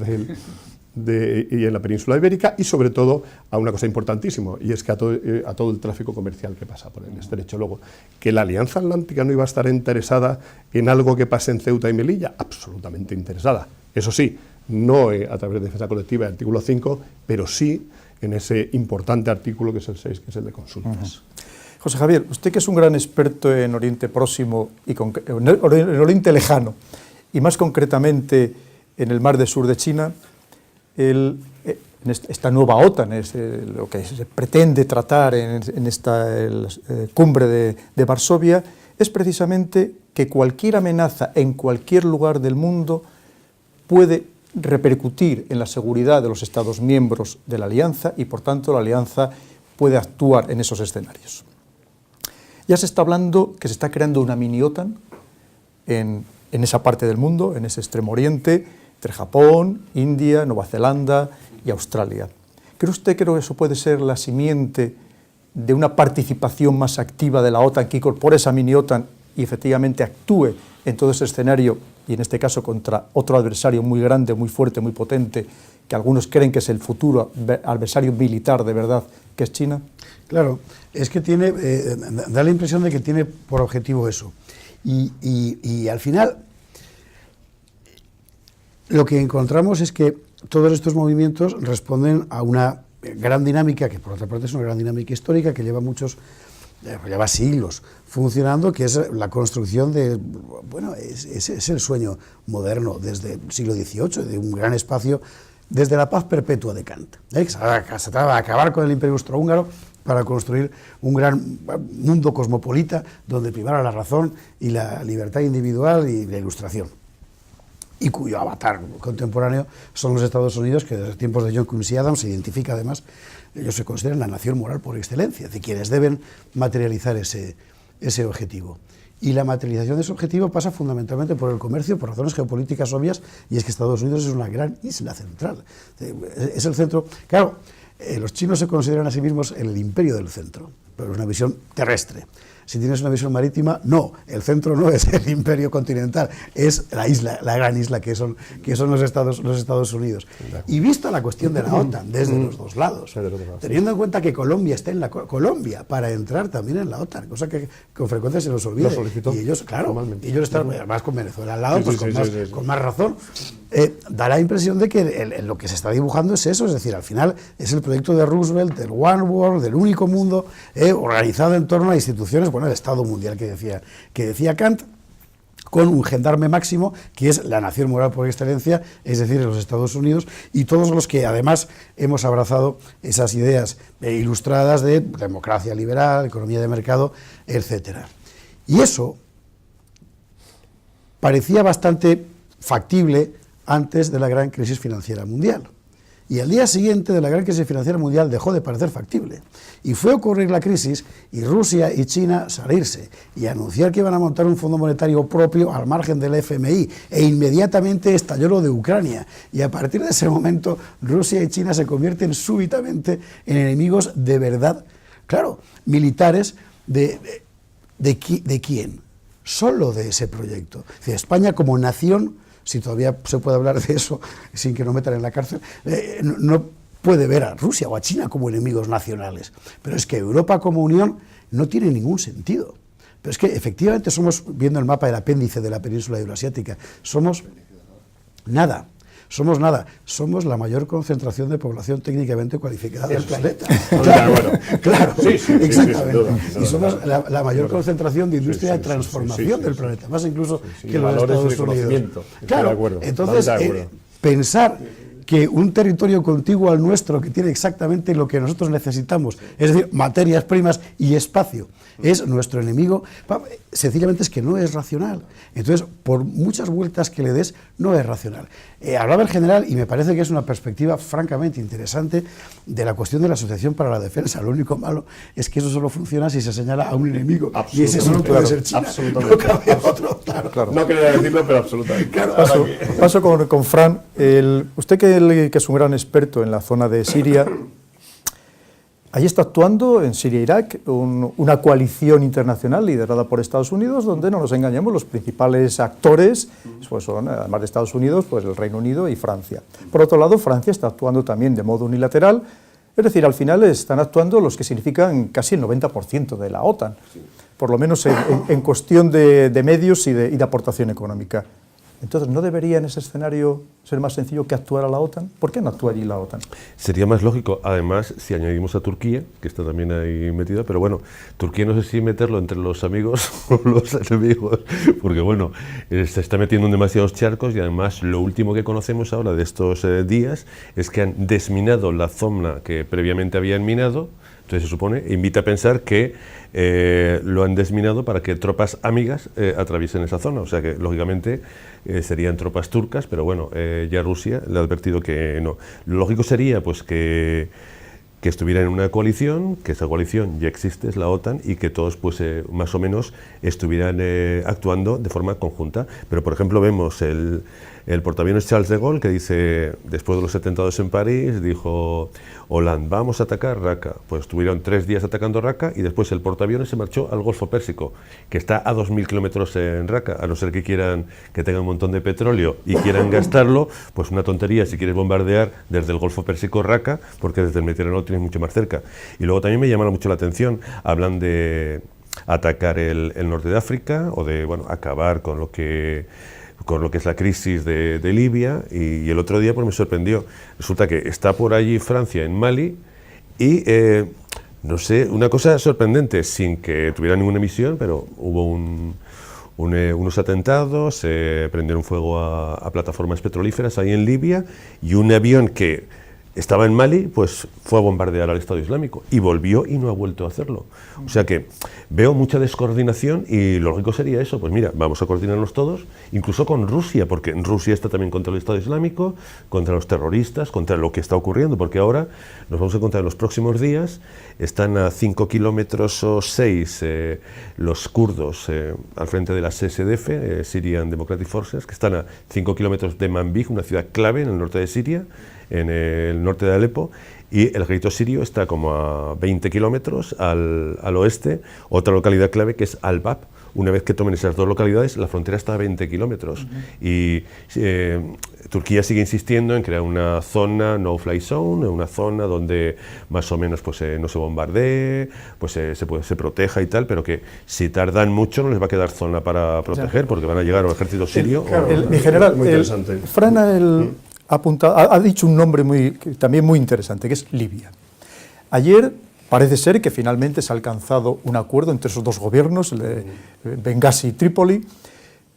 y en la península ibérica, y sobre todo a una cosa importantísima, y es que a todo el tráfico comercial que pasa por el estrecho. Luego, que la Alianza Atlántica no iba a estar interesada en algo que pase en Ceuta y Melilla, absolutamente interesada. Eso sí, no a través de defensa colectiva, el artículo 5, pero sí en ese importante artículo que es el 6, que es el de consultas. José Javier, usted que es un gran experto en Oriente Próximo y en Oriente Lejano, y más concretamente en el Mar del Sur de China, en esta nueva OTAN, lo que se pretende tratar en esta cumbre de Varsovia, es precisamente que cualquier amenaza en cualquier lugar del mundo puede repercutir en la seguridad de los Estados miembros de la Alianza y, por tanto, la Alianza puede actuar en esos escenarios. Ya se está hablando que se está creando una mini-OTAN en esa parte del mundo, en ese extremo oriente, entre Japón, India, Nueva Zelanda y Australia. ¿Cree usted que eso puede ser la simiente de una participación más activa de la OTAN, que incorpore esa mini-OTAN y efectivamente actúe en todo ese escenario, y en este caso contra otro adversario muy grande, muy fuerte, muy potente, que algunos creen que es el futuro adversario militar de verdad, que es China? Claro, es que tiene, da la impresión de que tiene por objetivo eso. Y al final, lo que encontramos es que todos estos movimientos responden a una gran dinámica, que por otra parte es una gran dinámica histórica, que lleva lleva siglos funcionando, que es la construcción de, bueno, es el sueño moderno desde el siglo XVIII, de un gran espacio, desde la paz perpetua de Kant. Se trataba de acabar con el imperio austrohúngaro para construir un gran mundo cosmopolita donde primara la razón y la libertad individual y la ilustración, y cuyo avatar contemporáneo son los Estados Unidos, que desde tiempos de John Quincy Adams se identifica además, ellos se consideran la nación moral por excelencia, de quienes deben materializar ese objetivo. Y la materialización de ese objetivo pasa fundamentalmente por el comercio, por razones geopolíticas obvias, y es que Estados Unidos es una gran isla central. Es el centro. Claro, los chinos se consideran a sí mismos el imperio del centro, pero es una visión terrestre. Si tienes una visión marítima, no, el centro no es el imperio continental, es la isla, la gran isla que son los Estados Unidos. Y vista la cuestión de la OTAN desde los dos lados, teniendo en cuenta que Colombia está en Colombia para entrar también en la OTAN, cosa que con frecuencia se nos olvida. Y ellos, claro, ellos están además con Venezuela al lado, con más razón. Da la impresión de que lo que se está dibujando es eso, es decir, al final es el proyecto de Roosevelt, del One World, del único mundo, organizado en torno a instituciones, bueno, el Estado mundial que decía Kant, con un gendarme máximo, que es la nación moral por excelencia, es decir, los Estados Unidos, y todos los que además hemos abrazado esas ideas ilustradas de democracia liberal, economía de mercado, etcétera. Y eso parecía bastante factible antes de la gran crisis financiera mundial. Y al día siguiente de la gran crisis financiera mundial dejó de parecer factible. Y fue a ocurrir la crisis y Rusia y China salirse y anunciar que iban a montar un fondo monetario propio al margen del FMI. E inmediatamente estalló lo de Ucrania. Y a partir de ese momento Rusia y China se convierten súbitamente en enemigos de verdad. Claro, militares ¿de quién? Solo de ese proyecto. Es decir, España como nación, si todavía se puede hablar de eso sin que nos metan en la cárcel, no puede ver a Rusia o a China como enemigos nacionales. Pero es que Europa como unión no tiene ningún sentido. Pero es que efectivamente somos, viendo el mapa del apéndice de la península euroasiática, somos nada. Somos nada, somos la mayor concentración de población técnicamente cualificada del planeta. Claro, exactamente. Y somos la mayor concentración de industria de transformación del planeta, más incluso que los Estados Unidos. Claro, entonces pensar que un territorio contiguo al nuestro, que tiene exactamente lo que nosotros necesitamos, es decir, materias primas y espacio, es nuestro enemigo, sencillamente es que no es racional. Entonces, por muchas vueltas que le des, no es racional. Hablaba el general, y me parece que es una perspectiva francamente interesante, de la cuestión de la Asociación para la Defensa. Lo único malo es que eso solo funciona si se señala a un enemigo, y ese solo puede ser China. Absolutamente. No cabe otro, claro. No quería decirlo, pero absolutamente. Claro. Paso con Fran. Usted que es un gran experto en la zona de Siria, allí está actuando en Siria e Irak una coalición internacional liderada por Estados Unidos, donde, no nos engañemos, los principales actores pues son, además de Estados Unidos, pues el Reino Unido y Francia. Por otro lado, Francia está actuando también de modo unilateral, es decir, al final están actuando los que significan casi el 90% de la OTAN, por lo menos en cuestión de medios y de aportación económica. Entonces, ¿no debería en ese escenario ser más sencillo que actuara la OTAN? ¿Por qué no actúa allí la OTAN? Sería más lógico, además, si añadimos a Turquía, que está también ahí metida, pero bueno, Turquía no sé si meterlo entre los amigos o los enemigos, porque bueno, se está metiendo en demasiados charcos y además lo último que conocemos ahora de estos días es que han desminado la zona que previamente habían minado. Entonces se supone, invita a pensar que lo han desminado para que tropas amigas atraviesen esa zona, o sea que lógicamente serían tropas turcas, pero bueno, ya Rusia le ha advertido que no. Lo lógico sería pues que estuviera en una coalición, que esa coalición ya existe, es la OTAN, y que todos pues más o menos estuvieran actuando de forma conjunta. Pero por ejemplo vemos el portaaviones Charles de Gaulle, que dice, después de los atentados en París, dijo, Hollande, vamos a atacar Raqqa. Pues estuvieron 3 días atacando Raqqa y después el portaaviones se marchó al Golfo Pérsico, que está a 2.000 kilómetros en Raqqa, a no ser que quieran que tengan un montón de petróleo y quieran gastarlo, pues una tontería si quieres bombardear desde el Golfo Pérsico Raqqa, porque desde el Mediterráneo tienes mucho más cerca. Y luego también me llama mucho la atención, hablan de atacar el norte de África o de acabar con lo que es la crisis de Libia, y el otro día pues me sorprendió. Resulta que está por allí Francia en Mali y no sé, una cosa sorprendente, sin que tuviera ninguna misión, pero hubo unos atentados, se prendieron fuego a plataformas petrolíferas ahí en Libia, y un avión que estaba en Mali, pues fue a bombardear al Estado Islámico y volvió y no ha vuelto a hacerlo. O sea que veo mucha descoordinación y lo lógico sería eso, pues mira, vamos a coordinarnos todos, incluso con Rusia, porque Rusia está también contra el Estado Islámico, contra los terroristas, contra lo que está ocurriendo, porque ahora nos vamos a encontrar en los próximos días, están a 5 kilómetros o 6 los kurdos al frente de las SDF, Syrian Democratic Forces, que están a 5 kilómetros de Manbij, una ciudad clave en el norte de Siria, en el norte de Alepo, y el ejército sirio está como a 20 kilómetros al oeste, otra localidad clave que es Al-Bab. Una vez que tomen esas dos localidades, la frontera está a 20 kilómetros. Y Turquía sigue insistiendo en crear una zona no-fly zone, una zona donde más o menos pues, no se bombardee, pues se proteja y tal, pero que si tardan mucho no les va a quedar zona para proteger, porque van a llegar al ejército sirio. Mi general, muy interesante. Frana ha dicho un nombre también muy interesante, que es Libia. Ayer parece ser que finalmente se ha alcanzado un acuerdo entre esos dos gobiernos, el de Bengasi y Trípoli,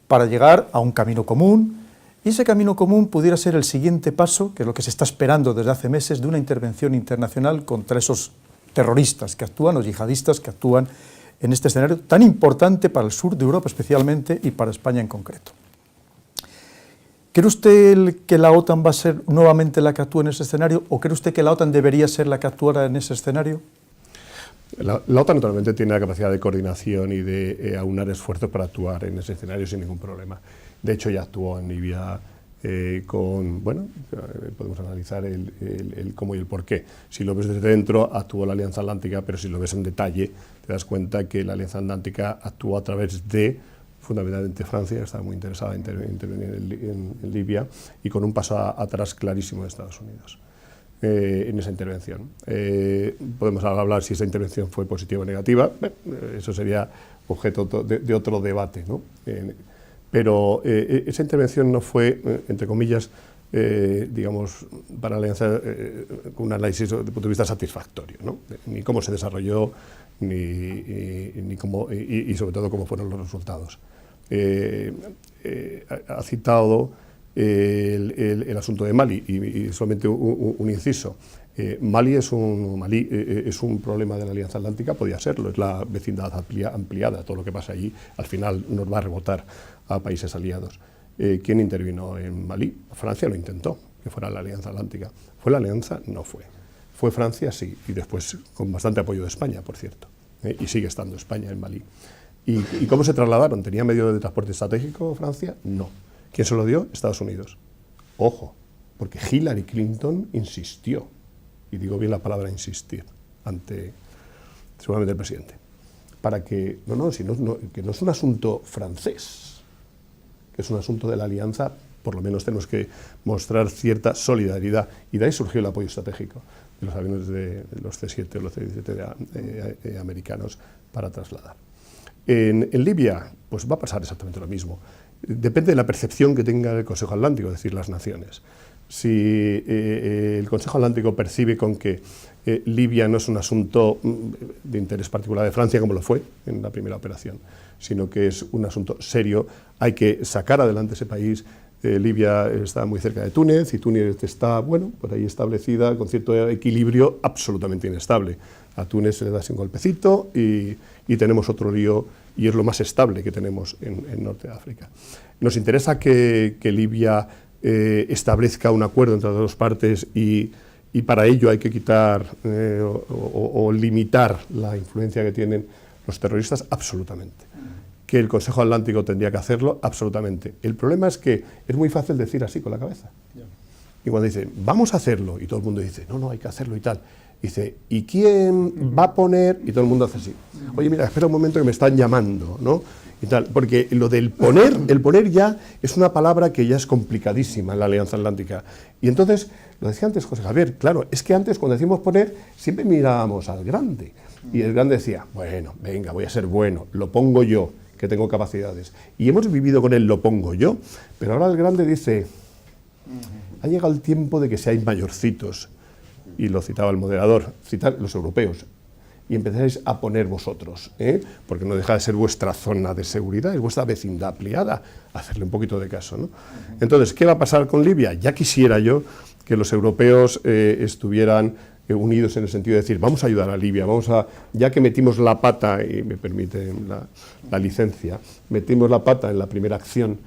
para llegar a un camino común, y ese camino común pudiera ser el siguiente paso, que es lo que se está esperando desde hace meses, de una intervención internacional contra esos terroristas que actúan, o yihadistas que actúan en este escenario tan importante para el sur de Europa especialmente y para España en concreto. ¿Cree usted que la OTAN va a ser nuevamente la que actúe en ese escenario, o cree usted que la OTAN debería ser la que actuara en ese escenario? La OTAN naturalmente tiene la capacidad de coordinación y de aunar esfuerzos para actuar en ese escenario sin ningún problema. De hecho, ya actuó en Libia podemos analizar el cómo y el por qué. Si lo ves desde dentro, actuó la Alianza Atlántica, pero si lo ves en detalle, te das cuenta que la Alianza Atlántica actuó a través de, fundamentalmente Francia, estaba muy interesada en intervenir en Libia, y con un paso atrás clarísimo de Estados Unidos en esa intervención. Podemos hablar si esa intervención fue positiva o negativa, eso sería objeto de otro debate, ¿no? Pero esa intervención no fue, entre comillas, digamos, para la Alianza, un análisis desde el punto de vista satisfactorio, ¿no? Ni cómo se desarrolló, ni cómo, y sobre todo cómo fueron los resultados. Ha citado el asunto de Mali, y solamente un inciso. Mali es un problema de la Alianza Atlántica, podía serlo, es la vecindad ampliada, todo lo que pasa allí al final nos va a rebotar a países aliados. ¿Quién intervino en Mali? Francia lo intentó, que fuera la Alianza Atlántica. ¿Fue la Alianza? No fue. ¿Fue Francia? Sí, y después con bastante apoyo de España, por cierto, y sigue estando España en Mali. ¿Y cómo se trasladaron? ¿Tenía medio de transporte estratégico Francia? No. ¿Quién se lo dio? Estados Unidos. Ojo, porque Hillary Clinton insistió, y digo bien la palabra insistir, ante seguramente el presidente, para que, que no es un asunto francés, que es un asunto de la alianza, por lo menos tenemos que mostrar cierta solidaridad, y de ahí surgió el apoyo estratégico de los aviones de los C-7 o los C-17 americanos para trasladar. En Libia, pues va a pasar exactamente lo mismo. Depende de la percepción que tenga el Consejo Atlántico, es decir, las naciones. Si el Consejo Atlántico percibe con que Libia no es un asunto de interés particular de Francia, como lo fue en la primera operación, sino que es un asunto serio, hay que sacar adelante ese país. Libia está muy cerca de Túnez, y Túnez está, por ahí establecida, con cierto equilibrio absolutamente inestable. A Túnez se le da sin golpecito y tenemos otro lío, y es lo más estable que tenemos en Norte de África. Nos interesa que Libia establezca un acuerdo entre las dos partes, y para ello hay que quitar o limitar la influencia que tienen los terroristas, absolutamente. que el Consejo Atlántico tendría que hacerlo, absolutamente. El problema es que es muy fácil decir así con la cabeza. Y cuando dicen, vamos a hacerlo, y todo el mundo dice, no, hay que hacerlo y tal. Dice, ¿y quién va a poner? Y todo el mundo hace así. Oye, mira, espera un momento que me están llamando, ¿no? Y tal, porque lo del poner, el poner ya es una palabra que ya es complicadísima en la Alianza Atlántica. Y entonces, lo decía antes José Javier, claro, es que antes cuando decimos poner, siempre mirábamos al grande. Y el grande decía, bueno, venga, voy a ser bueno, lo pongo yo, que tengo capacidades. Y hemos vivido con él, lo pongo yo, pero ahora el grande dice, ha llegado el tiempo de que seáis mayorcitos. Y lo citaba el moderador, citar los europeos. Y empezáis a poner vosotros, porque no deja de ser vuestra zona de seguridad, es vuestra vecindad ampliada, hacerle un poquito de caso, ¿no? Entonces, ¿qué va a pasar con Libia? Ya quisiera yo que los europeos estuvieran unidos en el sentido de decir, vamos a ayudar a Libia, ya que metimos la pata, y me permite la licencia, metimos la pata en la primera acción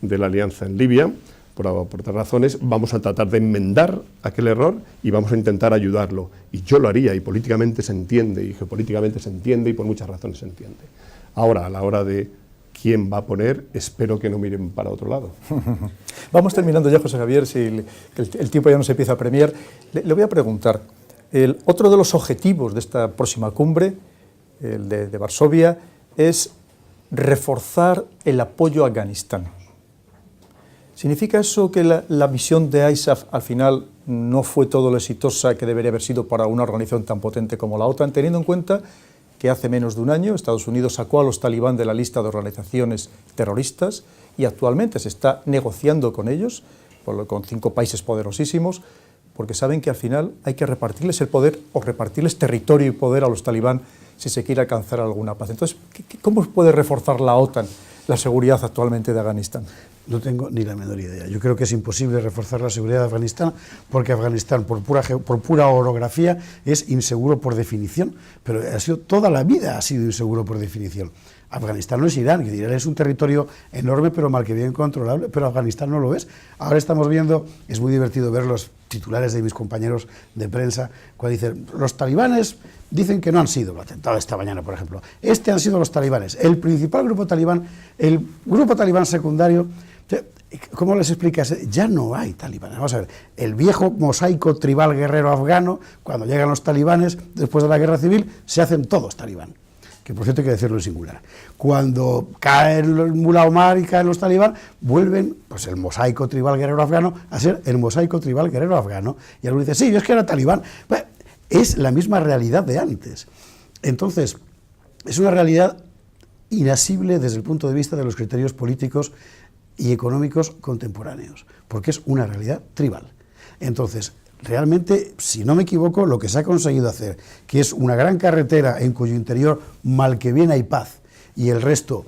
de la alianza en Libia, por otras razones, vamos a tratar de enmendar aquel error y vamos a intentar ayudarlo. Y yo lo haría, y políticamente se entiende, y geopolíticamente se entiende, y por muchas razones se entiende. Ahora, a la hora de quién va a poner, espero que no miren para otro lado. Vamos terminando ya, José Javier, si el tiempo ya nos empieza a premiar. Le voy a preguntar, otro de los objetivos de esta próxima cumbre, el de Varsovia, es reforzar el apoyo a Afganistán. ¿Significa eso que la misión de ISAF al final no fue todo lo exitosa que debería haber sido para una organización tan potente como la OTAN, teniendo en cuenta que hace menos de un año Estados Unidos sacó a los talibán de la lista de organizaciones terroristas y actualmente se está negociando con ellos, con 5 países poderosísimos, porque saben que al final hay que repartirles el poder o repartirles territorio y poder a los talibán si se quiere alcanzar alguna paz? Entonces, ¿cómo puede reforzar la OTAN la seguridad actualmente de Afganistán? No tengo ni la menor idea. Yo creo que es imposible reforzar la seguridad de Afganistán porque Afganistán, por pura orografía, es inseguro por definición, pero toda la vida ha sido inseguro por definición. Afganistán no es Irán, que Irán es un territorio enorme pero mal que bien controlable, pero Afganistán no lo es. Ahora estamos viendo, es muy divertido ver los titulares de mis compañeros de prensa cuando dicen, los talibanes dicen que no han sido, lo atentado esta mañana por ejemplo, han sido los talibanes, el principal grupo talibán, el grupo talibán secundario. ¿Cómo les explicas? Ya no hay talibanes. Vamos a ver, el viejo mosaico tribal guerrero afgano, cuando llegan los talibanes, después de la guerra civil, se hacen todos talibán. Que por cierto hay que decirlo en singular. Cuando cae el Mullah Omar y caen los talibán, vuelven pues el mosaico tribal guerrero afgano a ser el mosaico tribal guerrero afgano. Y algunos dicen, sí, es que era talibán. Pues, es la misma realidad de antes. Entonces, es una realidad inasible desde el punto de vista de los criterios políticos y económicos contemporáneos, porque es una realidad tribal. Entonces, realmente, si no me equivoco, lo que se ha conseguido hacer, que es una gran carretera en cuyo interior mal que bien hay paz y el resto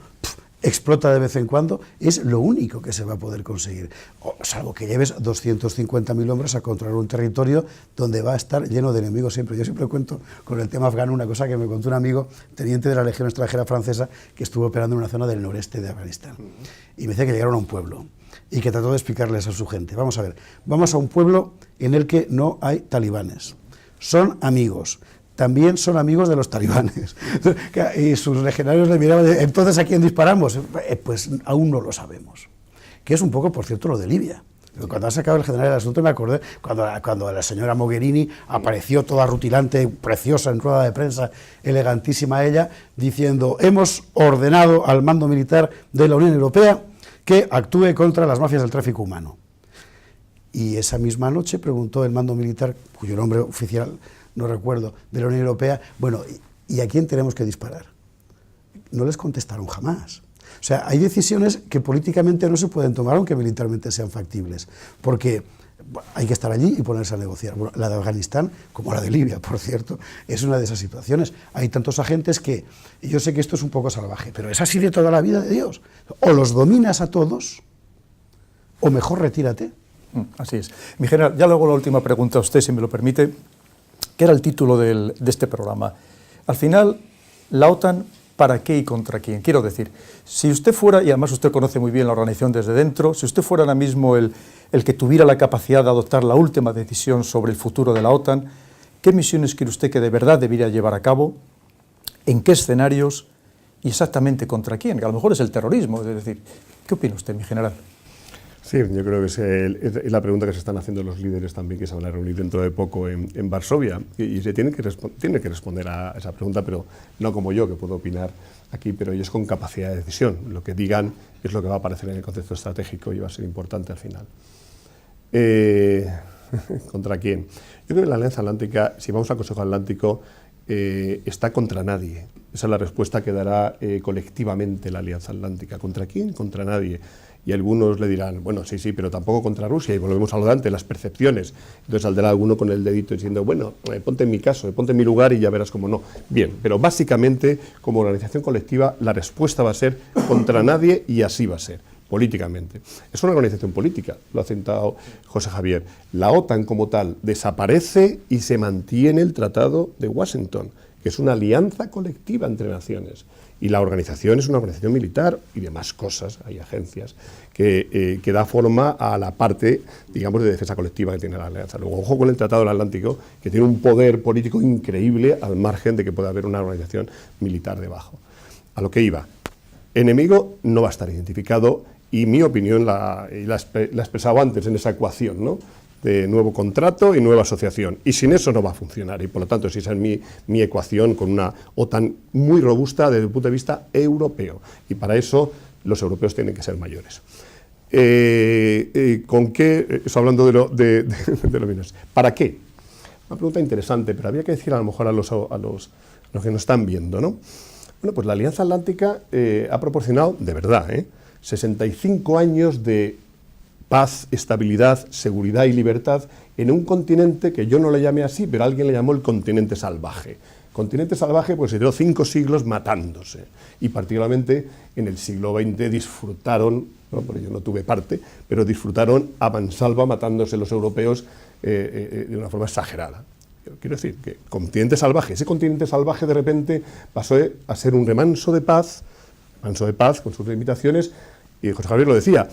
explota de vez en cuando, es lo único que se va a poder conseguir, salvo que lleves 250.000 hombres a controlar un territorio donde va a estar lleno de enemigos siempre. Yo siempre cuento con el tema afgano una cosa que me contó un amigo, teniente de la Legión Extranjera Francesa, que estuvo operando en una zona del noreste de Afganistán, y me decía que llegaron a un pueblo y que trató de explicarles a su gente, vamos a ver, vamos a un pueblo en el que no hay talibanes, son amigos, también son amigos de los talibanes. Y sus legionarios le miraban, entonces ¿a quién disparamos? Pues aún no lo sabemos. Que es un poco, por cierto, lo de Libia. Cuando ha sacado el general el asunto me acordé cuando la señora Mogherini apareció toda rutilante, preciosa, en rueda de prensa, elegantísima ella, diciendo, hemos ordenado al mando militar de la Unión Europea que actúe contra las mafias del tráfico humano. Y esa misma noche preguntó el mando militar, cuyo nombre oficial no recuerdo, de la Unión Europea, bueno, ¿y a quién tenemos que disparar? No les contestaron jamás. O sea, hay decisiones que políticamente no se pueden tomar, aunque militarmente sean factibles, porque hay que estar allí y ponerse a negociar. Bueno, la de Afganistán, como la de Libia, por cierto, es una de esas situaciones. Hay tantos agentes que, y yo sé que esto es un poco salvaje, pero es así de toda la vida de Dios. O los dominas a todos, o mejor retírate. Así es. Mi general, ya luego la última pregunta a usted, si me lo permite, que era el título de este programa. Al final, la OTAN, ¿para qué y contra quién? Quiero decir, si usted fuera, y además usted conoce muy bien la organización desde dentro, si usted fuera ahora mismo el que tuviera la capacidad de adoptar la última decisión sobre el futuro de la OTAN, ¿qué misiones cree usted que de verdad debería llevar a cabo? ¿En qué escenarios? ¿Y exactamente contra quién? Que a lo mejor es el terrorismo. Es decir, ¿qué opina usted, mi general? Sí, yo creo que es la pregunta que se están haciendo los líderes también, que se van a reunir dentro de poco en Varsovia. Y se tienen que responder a esa pregunta, pero no como yo, que puedo opinar aquí, pero ellos con capacidad de decisión. Lo que digan es lo que va a aparecer en el contexto estratégico y va a ser importante al final. ¿Contra quién? Yo creo que la Alianza Atlántica, si vamos al Consejo Atlántico, está contra nadie. Esa es la respuesta que dará colectivamente la Alianza Atlántica. ¿Contra quién? Contra nadie. Y algunos le dirán, bueno, sí, pero tampoco contra Rusia, y volvemos a lo de antes, las percepciones. Entonces saldrá alguno con el dedito diciendo, bueno, ponte en mi caso, ponte en mi lugar y ya verás cómo no. Bien, pero básicamente, como organización colectiva, la respuesta va a ser contra nadie y así va a ser, políticamente. Es una organización política, lo ha citado José Javier. La OTAN como tal desaparece y se mantiene el Tratado de Washington, que es una alianza colectiva entre naciones. Y la organización es una organización militar y demás cosas, hay agencias, que da forma a la parte, digamos, de defensa colectiva que tiene la alianza. Luego, ojo con el Tratado del Atlántico, que tiene un poder político increíble al margen de que pueda haber una organización militar debajo. A lo que iba, enemigo no va a estar identificado y mi opinión la he expresado antes en esa ecuación, ¿no?, de nuevo contrato y nueva asociación. Y sin eso no va a funcionar. Y por lo tanto, esa es mi ecuación con una OTAN muy robusta desde el punto de vista europeo. Y para eso los europeos tienen que ser mayores. ¿Con qué? Eso hablando de lo menos. ¿Para qué? Una pregunta interesante, pero había que decir a lo mejor a los que nos están viendo, ¿no? Bueno, pues la Alianza Atlántica ha proporcionado, de verdad, 65 años de paz, estabilidad, seguridad y libertad en un continente que yo no le llamé así, pero alguien le llamó el continente salvaje. Continente salvaje pues se dio 5 siglos matándose y particularmente en el siglo XX disfrutaron, ¿no?, por ello no tuve parte, pero disfrutaron a mansalva matándose los europeos de una forma exagerada. Quiero decir que continente salvaje, ese continente salvaje de repente pasó a ser un remanso de paz con sus limitaciones, y José Javier lo decía,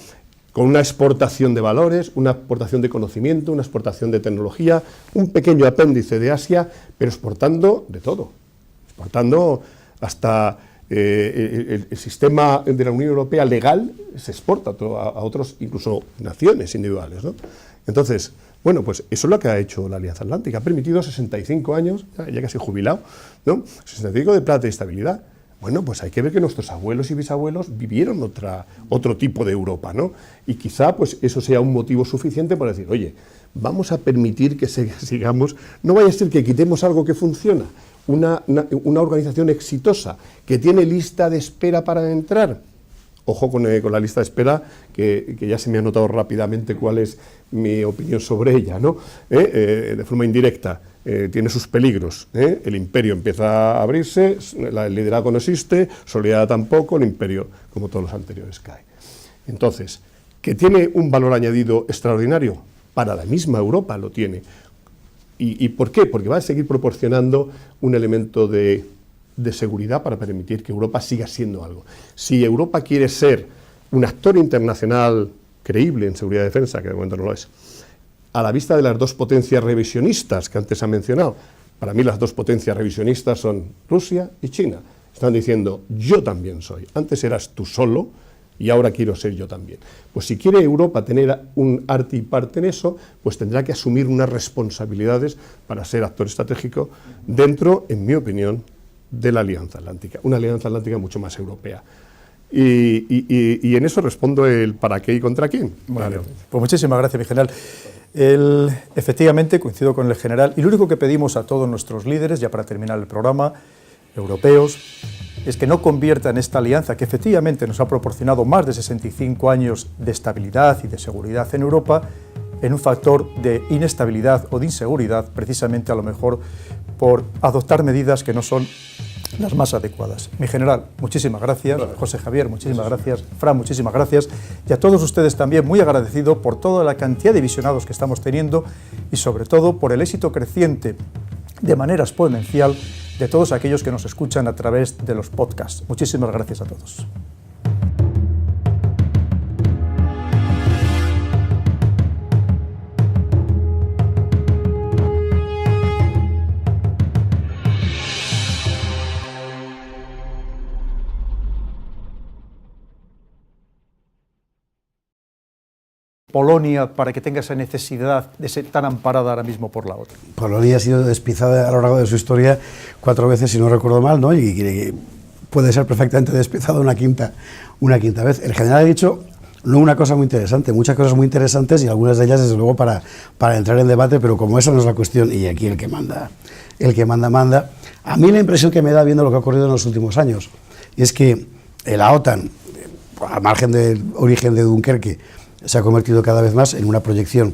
con una exportación de valores, una exportación de conocimiento, una exportación de tecnología, un pequeño apéndice de Asia, pero exportando de todo, exportando hasta el sistema de la Unión Europea legal se exporta a otros, incluso naciones individuales, ¿no? Entonces, bueno, pues eso es lo que ha hecho la Alianza Atlántica, ha permitido 65 años, ya casi jubilado, ¿no?, 65 de plata y estabilidad. Bueno, pues hay que ver que nuestros abuelos y bisabuelos vivieron otro tipo de Europa, ¿no? Y quizá pues eso sea un motivo suficiente para decir, oye, vamos a permitir que sigamos, no vaya a ser que quitemos algo que funciona, una organización exitosa, que tiene lista de espera para entrar. Ojo con la lista de espera, que ya se me ha notado rápidamente cuál es mi opinión sobre ella, ¿no? De forma indirecta. Tiene sus peligros, el imperio empieza a abrirse, el liderazgo no existe, solidaridad tampoco, el imperio, como todos los anteriores, cae. Entonces, ¿que tiene un valor añadido extraordinario? Para la misma Europa lo tiene. ¿Y por qué? Porque va a seguir proporcionando un elemento de seguridad para permitir que Europa siga siendo algo. Si Europa quiere ser un actor internacional creíble en seguridad y defensa, que de momento no lo es, a la vista de las dos potencias revisionistas que antes han mencionado, para mí las dos potencias revisionistas son Rusia y China. Están diciendo, yo también soy. Antes eras tú solo y ahora quiero ser yo también. Pues si quiere Europa tener un arte y parte en eso, pues tendrá que asumir unas responsabilidades para ser actor estratégico dentro, en mi opinión, de la Alianza Atlántica. Una Alianza Atlántica mucho más europea. Y en eso respondo el para qué y contra quién. Vale. Pues muchísimas gracias, mi general. Efectivamente, coincido con el general, y lo único que pedimos a todos nuestros líderes, ya para terminar el programa, europeos, es que no conviertan esta alianza, que efectivamente nos ha proporcionado más de 65 años de estabilidad y de seguridad en Europa, en un factor de inestabilidad o de inseguridad, precisamente a lo mejor por adoptar medidas que no son las más adecuadas. Mi general, muchísimas gracias. José Javier, muchísimas gracias. Fran, muchísimas gracias. Y a todos ustedes también, muy agradecido por toda la cantidad de visionados que estamos teniendo y sobre todo por el éxito creciente de manera exponencial de todos aquellos que nos escuchan a través de los podcasts. Muchísimas gracias a todos. Polonia para que tenga esa necesidad de ser tan amparada ahora mismo por la OTAN? Polonia ha sido despiezada a lo largo de su historia 4 veces, si no recuerdo mal, ¿no? Y puede ser perfectamente despiezada una quinta vez. El general ha dicho no una cosa muy interesante, muchas cosas muy interesantes y algunas de ellas, desde luego, para entrar en debate, pero como esa no es la cuestión y aquí el que manda, manda. A mí la impresión que me da viendo lo que ha ocurrido en los últimos años es que la OTAN, al margen del origen de Dunkerque, se ha convertido cada vez más en una proyección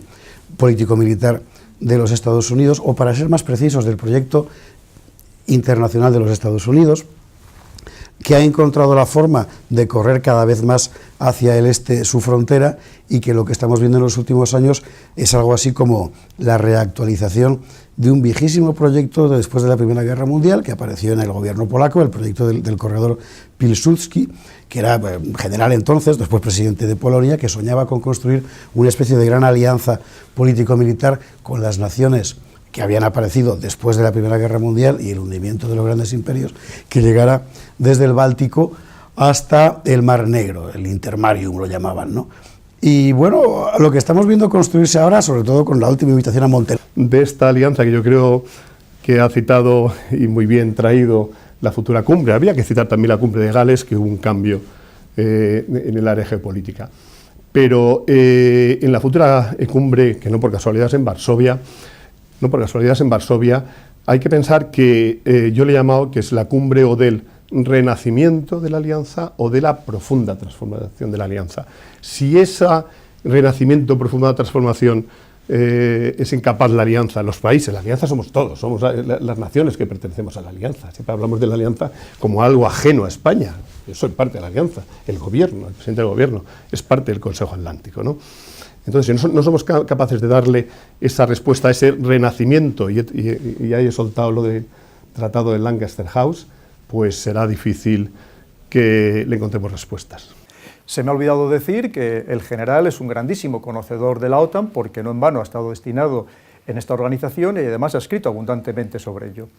político-militar de los Estados Unidos, o para ser más precisos, del proyecto internacional de los Estados Unidos, que ha encontrado la forma de correr cada vez más hacia el este su frontera, y que lo que estamos viendo en los últimos años es algo así como la reactualización de un viejísimo proyecto de después de la Primera Guerra Mundial, que apareció en el gobierno polaco, el proyecto del corredor Pilsudski, que era general entonces, después presidente de Polonia, que soñaba con construir una especie de gran alianza político-militar con las naciones que habían aparecido después de la Primera Guerra Mundial y el hundimiento de los grandes imperios, que llegara desde el Báltico hasta el Mar Negro, el Intermarium lo llamaban, ¿no? Y bueno, lo que estamos viendo construirse ahora, sobre todo con la última invitación a Montenegro. De esta alianza que yo creo que ha citado y muy bien traído la futura cumbre, habría que citar también la cumbre de Gales, que hubo un cambio en el área geopolítica. Pero en la futura cumbre, que no por casualidad es en Varsovia, hay que pensar que yo le he llamado que es la cumbre o del renacimiento de la alianza o de la profunda transformación de la alianza. Si ese renacimiento, profunda transformación es incapaz la alianza, los países, la alianza somos todos, somos las naciones que pertenecemos a la alianza. Siempre hablamos de la alianza como algo ajeno a España. Yo soy parte de la alianza, el gobierno, el presidente del gobierno es parte del Consejo Atlántico, ¿no? Entonces, si no somos capaces de darle esa respuesta a ese renacimiento, y ahí he soltado lo del Tratado de Lancaster House, pues será difícil que le encontremos respuestas. Se me ha olvidado decir que el general es un grandísimo conocedor de la OTAN, porque no en vano ha estado destinado en esta organización y además ha escrito abundantemente sobre ello.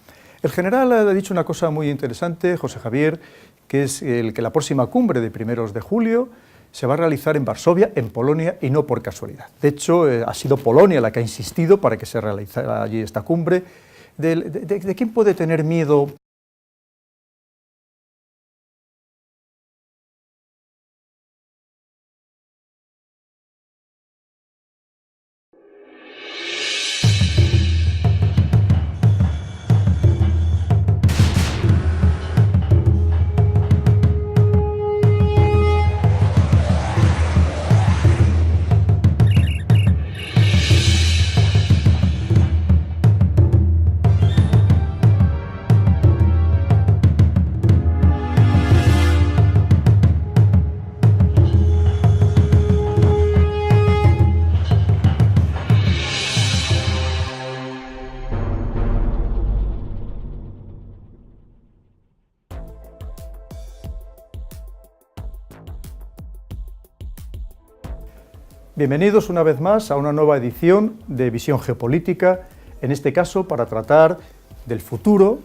El general ha dicho una cosa muy interesante, José Javier, que es que la próxima cumbre de 1 de julio se va a realizar en Varsovia, en Polonia, y no por casualidad. De hecho, ha sido Polonia la que ha insistido para que se realizara allí esta cumbre. ¿De quién puede tener miedo? Bienvenidos una vez más a una nueva edición de Visión Geopolítica, en este caso para tratar del futuro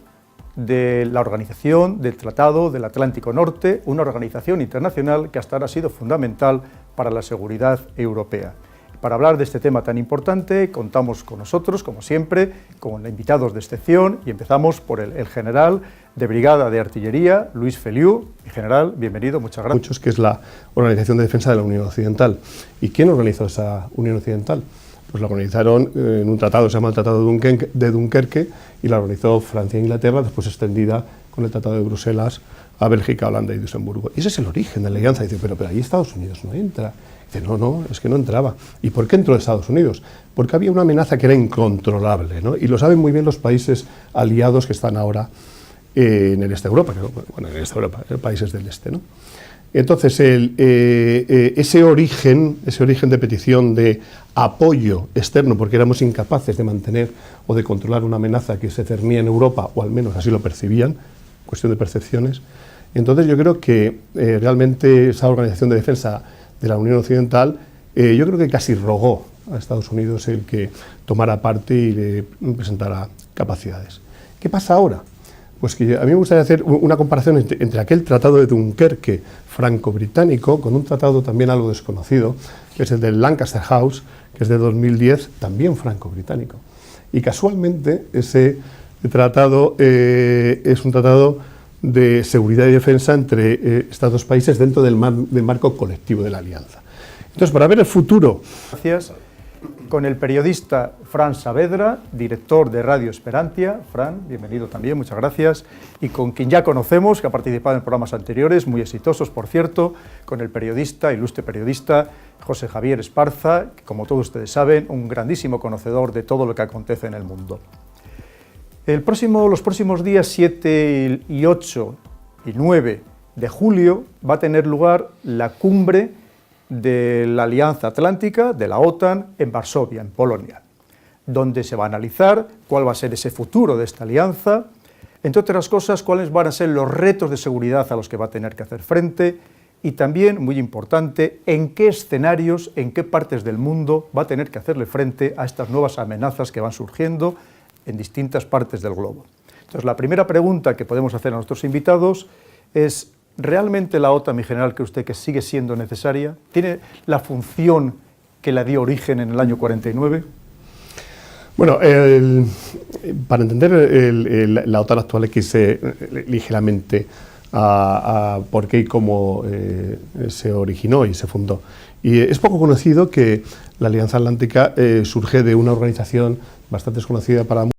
de la organización del Tratado del Atlántico Norte, una organización internacional que hasta ahora ha sido fundamental para la seguridad europea. Para hablar de este tema tan importante, contamos con nosotros, como siempre, con invitados de excepción, y empezamos por el general de Brigada de Artillería, Luis Feliu. General, bienvenido, muchas gracias. Muchos, que es la Organización de Defensa de la Unión Occidental. ¿Y quién organizó esa Unión Occidental? Pues la organizaron en un tratado, se llama el Tratado de Dunkerque, y la organizó Francia e Inglaterra, después extendida con el Tratado de Bruselas a Bélgica, Holanda y Luxemburgo. Y ese es el origen de la alianza. Dice, pero ahí Estados Unidos no entra. Dice, no, es que no entraba. ¿Y por qué entró Estados Unidos? Porque había una amenaza que era incontrolable, ¿no? Y lo saben muy bien los países aliados que están ahora en el este de Europa, bueno, en el este de Europa, en países del este, ¿no? Entonces, ese origen de petición de apoyo externo, porque éramos incapaces de mantener o de controlar una amenaza que se cernía en Europa, o al menos así lo percibían, cuestión de percepciones. Entonces, yo creo que realmente esa Organización de Defensa de la Unión Occidental, yo creo que casi rogó a Estados Unidos el que tomara parte y le presentara capacidades. ¿Qué pasa ahora? Pues que a mí me gustaría hacer una comparación entre aquel tratado de Dunkerque franco-británico con un tratado también algo desconocido, que es el del Lancaster House, que es de 2010, también franco-británico. Y casualmente ese tratado es un tratado de seguridad y defensa entre estos dos países dentro del marco colectivo de la alianza. Entonces, para ver el futuro... Gracias. Con el periodista Fran Saavedra, director de Radio Esperantia. Fran, bienvenido también, muchas gracias. Y con quien ya conocemos, que ha participado en programas anteriores, muy exitosos, por cierto, con el periodista, ilustre periodista, José Javier Esparza, que, como todos ustedes saben, un grandísimo conocedor de todo lo que acontece en el mundo. Los próximos días 7 y 8 y 9 de julio va a tener lugar la cumbre de la Alianza Atlántica, de la OTAN, en Varsovia, en Polonia, donde se va a analizar cuál va a ser ese futuro de esta alianza, entre otras cosas, cuáles van a ser los retos de seguridad a los que va a tener que hacer frente y también, muy importante, en qué escenarios, en qué partes del mundo va a tener que hacerle frente a estas nuevas amenazas que van surgiendo en distintas partes del globo. Entonces, la primera pregunta que podemos hacer a nuestros invitados es: ¿realmente la OTAN, mi general, cree usted que sigue siendo necesaria? ¿Tiene la función que la dio origen en el año 49? Bueno, para entender la OTAN actual hay que irse ligeramente a por qué y cómo se originó y se fundó. Y es poco conocido que la Alianza Atlántica surge de una organización bastante desconocida para